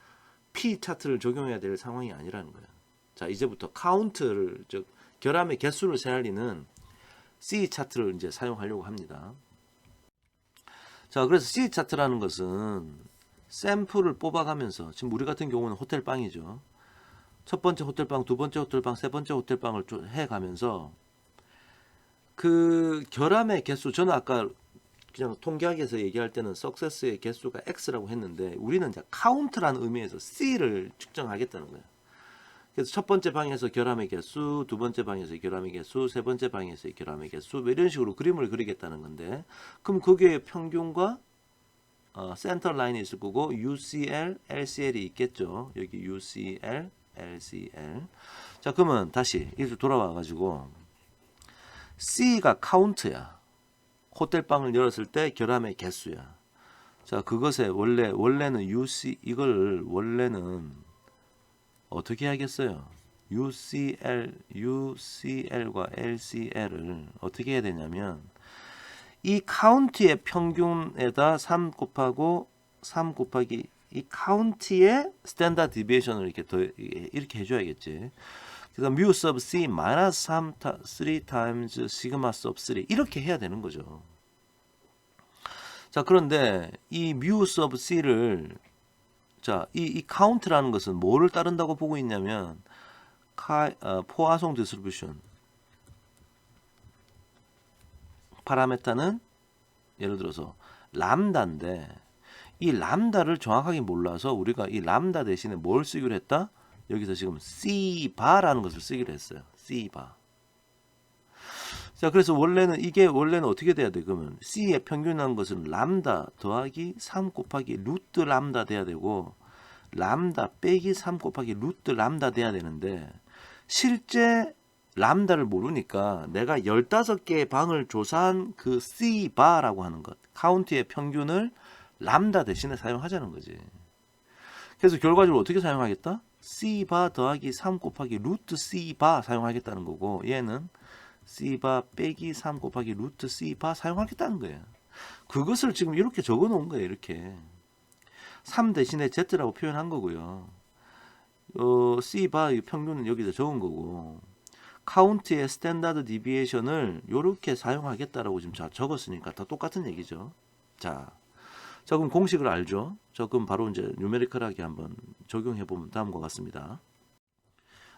P 차트를 적용해야 될 상황이 아니라는 거예요. 자, 이제부터 카운트를, 즉 결함의 개수를 세알리는 C 차트를 이제 사용하려고 합니다. 자, 그래서 C 차트라는 것은 샘플을 뽑아가면서, 지금 우리 같은 경우는 호텔방이죠. 첫 번째 호텔방, 두 번째 호텔방, 세 번째 호텔방을 해가면서 그 결함의 개수, 저는 아까 그냥 통계학에서 얘기할 때는 석세스의 개수가 X라고 했는데 우리는 이제 카운트라는 의미에서 C를 측정하겠다는 거예요. 그래서 첫 번째 방에서 결함의 개수, 두 번째 방에서 결함의 개수, 세 번째 방에서 결함의 개수, 이런 식으로 그림을 그리겠다는 건데, 그럼 거기에 평균과 센터 라인이 있을 거고 UCL, LCL이 있겠죠. 여기 UCL, LCL. 자, 그러면 다시 이렇게 돌아와 가지고 C가 카운트야. 호텔방을 열었을 때 결함의 개수야. 자, 그것에 원래는 이걸 원래는 어떻게 하겠어요? UCL과 LCL을 어떻게 해야 되냐면 이 카운트의 평균에다 3 곱하기 이 카운트의 스탠다드 디비에이션을 이렇게 해줘야겠지. 그래서 mu sub c 마이너스 3 times sigma sub 3 이렇게 해야 되는 거죠. 자, 그런데 이 mu sub c를 자, 이 카운트라는 것은 뭐를 따른다고 보고 있냐면 포화송 디스트리뷰션 파라메타는 예를 들어서 람다인데 이 람다를 정확하게 몰라서 우리가 이 람다 대신에 뭘 쓰기로 했다? 여기서 지금 C바라는 것을 쓰기로 했어요. C바. 자, 그래서 원래는 어떻게 돼야 돼? 그러면 C의 평균이라는 것은 람다 더하기 3 곱하기 루트 람다 돼야 되고 람다 빼기 3 곱하기 루트 람다 돼야 되는데 실제 람다를 모르니까 내가 15개의 방을 조사한 그 C바라고 하는 것, 카운트의 평균을 람다 대신에 사용하자는 거지. 그래서 결과적으로 어떻게 사용하겠다? C바 더하기 3 곱하기 루트 C바 사용하겠다는 거고 얘는 C바 빼기 3 곱하기 루트 C바 사용하겠다는 거예요. 그것을 지금 이렇게 적어 놓은 거예요. 이렇게 3 대신에 Z라고 표현한 거고요. C바 평균은 여기다 적은 거고, 카운트의 스탠다드 디비에이션을 이렇게 사용하겠다라고 지금 적었으니까 다 똑같은 얘기죠. 자, 그럼 공식을 알죠? 그럼 바로 이제 뉴메리컬하게 한번 적용해 보면 다음과 같습니다.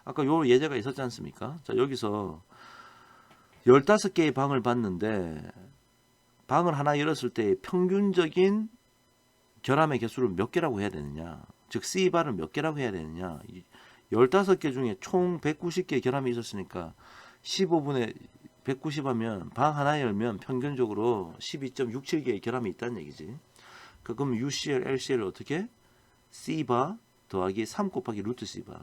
아까 요 예제가 있었지 않습니까? 자, 여기서 15개의 방을 봤는데 방을 하나 열었을 때 평균적인 결함의 개수를 몇 개라고 해야 되느냐, 즉 C바를 몇 개라고 해야 되느냐. 15개 중에 총 190개의 결함이 있었으니까 15분의 190 하면 방 하나 열면 평균적으로 12.67개의 결함이 있다는 얘기지. 그럼 UCL, LCL을 어떻게? C바 더하기 3 곱하기 루트 C바,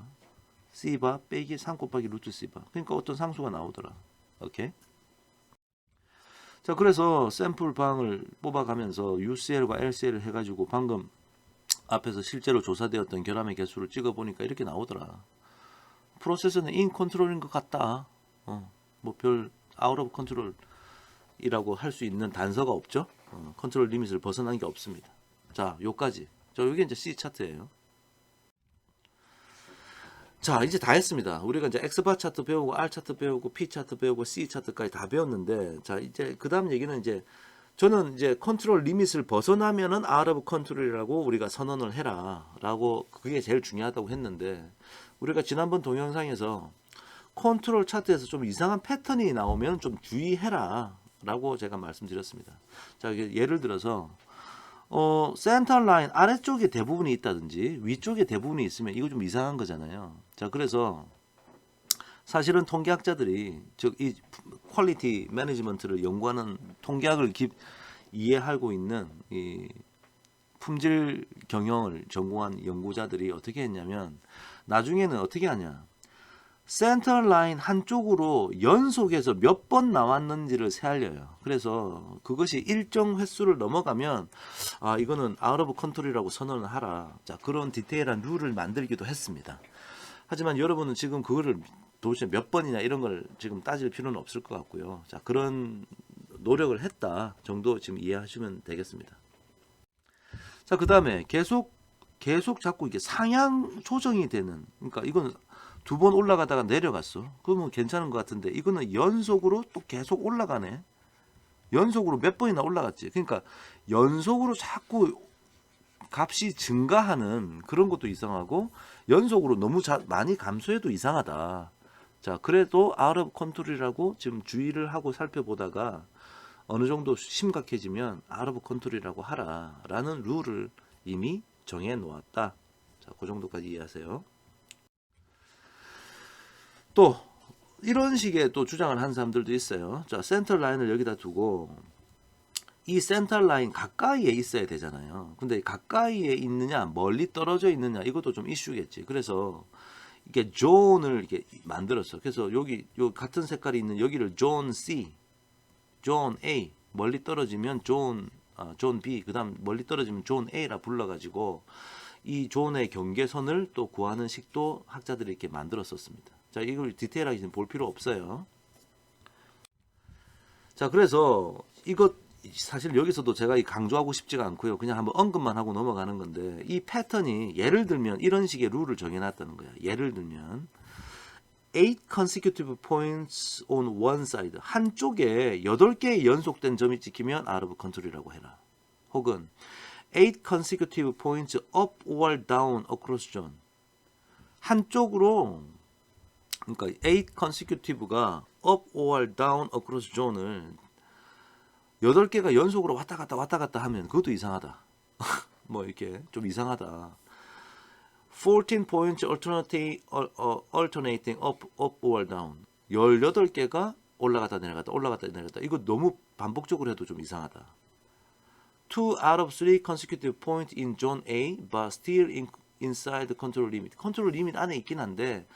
C바 빼기 3 곱하기 루트 C바. 그러니까 어떤 상수가 나오더라. 오케이? 자, 그래서 샘플 방을 뽑아가면서 UCL과 LCL을 해가지고 방금 앞에서 실제로 조사되었던 결함의 개수를 찍어보니까 이렇게 나오더라. 프로세서는 인 컨트롤인 것 같다. 뭐 별 아웃 오브 컨트롤이라고 할 수 있는 단서가 없죠. 컨트롤 리밋을 벗어난 게 없습니다. 자, 요까지. 이게 이제 C 차트예요. 자, 이제 다 했습니다. 우리가 이제 X바 차트 배우고 R 차트 배우고 P 차트 배우고 C 차트까지 다 배웠는데, 자, 이제 그 다음 얘기는 이제 저는 이제 컨트롤 리밋을 벗어나면은 out of control이라고 우리가 선언을 해라라고, 그게 제일 중요하다고 했는데, 우리가 지난번 동영상에서 컨트롤 차트에서 좀 이상한 패턴이 나오면 좀 주의해라라고 제가 말씀드렸습니다. 자, 예를 들어서 센터 라인 아래쪽에 대부분이 있다든지 위쪽에 대부분이 있으면 이거 좀 이상한 거잖아요. 자, 그래서 사실은 통계학자들이, 즉 이 퀄리티 매니지먼트를 연구하는 통계학을 이해하고 있는 이 품질 경영을 전공한 연구자들이 어떻게 했냐면, 나중에는 어떻게 하냐, 센터 라인 한쪽으로 연속해서 몇 번 나왔는지를 세알려요. 그래서 그것이 일정 횟수를 넘어가면 이거는 아웃 오브 컨트롤이라고 선언을 하라. 자, 그런 디테일한 룰을 만들기도 했습니다. 하지만 여러분은 지금 그거를 도대체 몇 번이냐 이런 걸 지금 따질 필요는 없을 것 같고요. 자, 그런 노력을 했다 정도 지금 이해하시면 되겠습니다. 자, 그 다음에 계속 자꾸 이게 상향 조정이 되는, 그러니까 이건 2번 올라가다가 내려갔어. 그러면 괜찮은 것 같은데, 이거는 연속으로 또 계속 올라가네. 연속으로 몇 번이나 올라갔지. 그러니까 연속으로 자꾸 값이 증가하는 그런 것도 이상하고, 연속으로 너무 많이 감소해도 이상하다. 자, 그래도 out of control이라고 지금 주의를 하고 살펴보다가 어느 정도 심각해지면 out of control이라고 하라라는 룰을 이미 정해 놓았다. 자, 그 정도까지 이해하세요. 또 이런 식의 또 주장을 하는 사람들도 있어요. 자, 센터 라인을 여기다 두고 이 센터 라인 가까이에 있어야 되잖아요. 근데 가까이에 있느냐 멀리 떨어져 있느냐 이것도 좀 이슈겠지. 그래서 이게 존을 이렇게 만들었어. 그래서 여기 요 같은 색깔이 있는 여기를 존 C, 존 A, 멀리 떨어지면 존 B, 그다음 멀리 떨어지면 존 A라 불러가지고 이 존의 경계선을 또 구하는 식도 학자들이 이렇게 만들었었습니다. 자, 이걸 디테일하게 지금 볼 필요 없어요. 자, 그래서 이것 사실 여기서도 제가 강조하고 싶지가 않고요. 그냥 한번 언급만 하고 넘어가는 건데, 이 패턴이 예를 들면 이런 식의 룰을 정해놨다는 거야. 예를 들면 8 consecutive points on one side, 한쪽에 8개의 연속된 점이 찍히면 out of control이라고 해라. 혹은 8 consecutive points up or down across zone, 한쪽으로, 그러니까 8 consecutive가 up or down across zone을 8개가 연속으로 왔다 갔다 하면 그것도 이상하다. 뭐 이렇게 좀 이상하다. 14 points alternating up or down, 18개가 올라갔다 내려갔다 이거 너무 반복적으로 해도 좀 이상하다. 2 out of 3 consecutive points in zone A but still inside the control limit, 컨트롤 리밋 안에 있긴 한데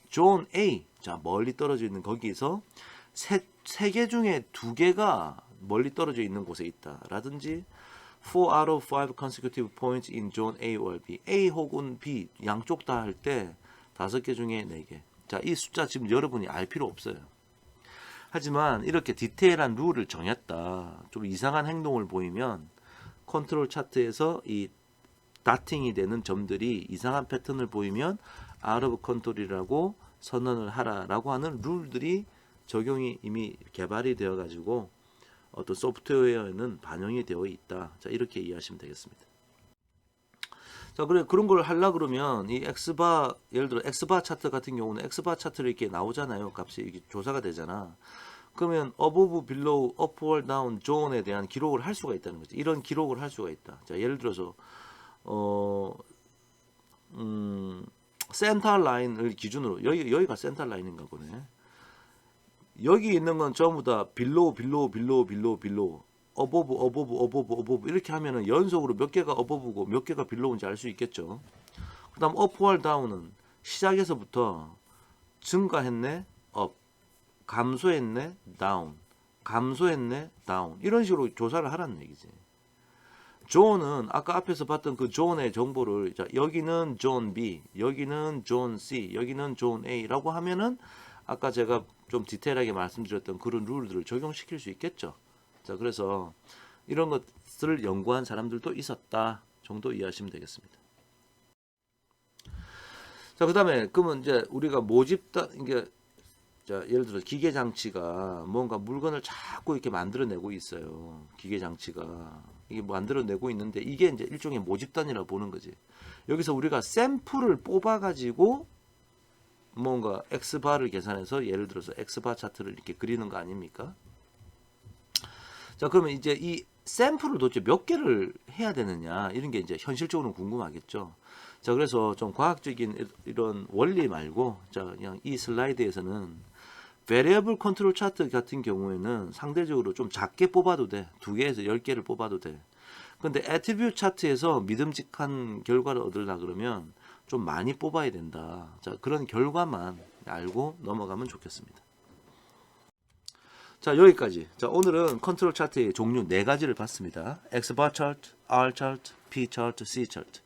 존 A, 자 멀리 떨어져 있는 거기서 세 개 중에 2개가 멀리 떨어져 있는 곳에 있다 라든지, 4 out of 5 consecutive points in zone A or B, A 혹은 B 양쪽 다 할 때 5개 중에 4개. 자, 이 숫자 지금 여러분이 알 필요 없어요. 하지만 이렇게 디테일한 룰을 정했다. 좀 이상한 행동을 보이면 컨트롤 차트에서 이 다팅이 되는 점들이 이상한 패턴을 보이면 out of control이라고 선언을 하라라고 하는 룰들이 적용이 이미 개발이 되어 가지고 어떤 소프트웨어에는 반영이 되어 있다. 자, 이렇게 이해하시면 되겠습니다. 자, 그래 그런 걸 하려 그러면 이 X바 예를 들어 X바 차트 같은 경우는 X바 차트를 이렇게 나오잖아요. 값이 이게 조사가 되잖아. 그러면 above, below, upward, down, zone에 대한 기록을 할 수가 있다는 거죠. 이런 기록을 할 수가 있다. 자, 예를 들어서 센터 라인을 기준으로 여기가 센터 라인인가 보네. 여기 있는 건 전부 다 below, below, below, below, below, above, above, above, above 이렇게 하면은 연속으로 몇 개가 above고 몇 개가 below인지 알 수 있겠죠. 그다음 upward, down은 시작에서부터 증가했네, up, 감소했네, down, 감소했네, down 이런 식으로 조사를 하라는 얘기지. 존은 아까 앞에서 봤던 그 존의 정보를 자, 여기는 존 B, 여기는 존 C, 여기는 존 A라고 하면은 아까 제가 좀 디테일하게 말씀드렸던 그런 룰들을 적용시킬 수 있겠죠. 자, 그래서 이런 것들을 연구한 사람들도 있었다 정도 이해하시면 되겠습니다. 자, 그다음에 그러면 이제 우리가 모집다 이게 자, 예를 들어 기계 장치가 뭔가 물건을 자꾸 이렇게 만들어내고 있어요. 기계 장치가 이게 만들어내고 있는데 이게 이제 일종의 모집단이라 보는 거지. 여기서 우리가 샘플을 뽑아가지고 뭔가 X바를 계산해서 예를 들어서 X바 차트를 이렇게 그리는 거 아닙니까? 자, 그러면 이제 이 샘플을 도대체 몇 개를 해야 되느냐 이런 게 이제 현실적으로 궁금하겠죠. 자, 그래서 좀 과학적인 이런 원리 말고 자, 그냥 이 슬라이드에서는 variable control 차트 같은 경우에는 상대적으로 좀 작게 뽑아도 돼. 2개에서 10개를 뽑아도 돼. 근데 attribute 차트에서 믿음직한 결과를 얻으려 그러면 좀 많이 뽑아야 된다. 자, 그런 결과만 알고 넘어가면 좋겠습니다. 자, 여기까지. 자, 오늘은 컨트롤 차트의 종류 4가지를 봤습니다. Xbar 차트, R 차트, P 차트, C 차트.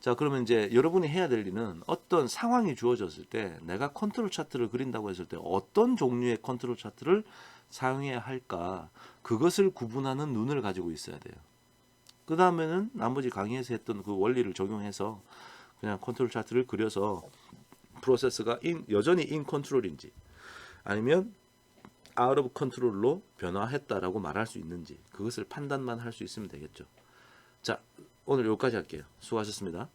자, 그러면 이제 여러분이 해야 될 일은 어떤 상황이 주어졌을 때 내가 컨트롤 차트를 그린다고 했을 때 어떤 종류의 컨트롤 차트를 사용해야 할까 그것을 구분하는 눈을 가지고 있어야 돼요. 그 다음에는 나머지 강의에서 했던 그 원리를 적용해서 그냥 컨트롤 차트를 그려서 프로세스가 여전히 인 컨트롤인지 아니면 out of control로 변화했다라고 말할 수 있는지 그것을 판단만 할 수 있으면 되겠죠. 자, 오늘 여기까지 할게요. 수고하셨습니다.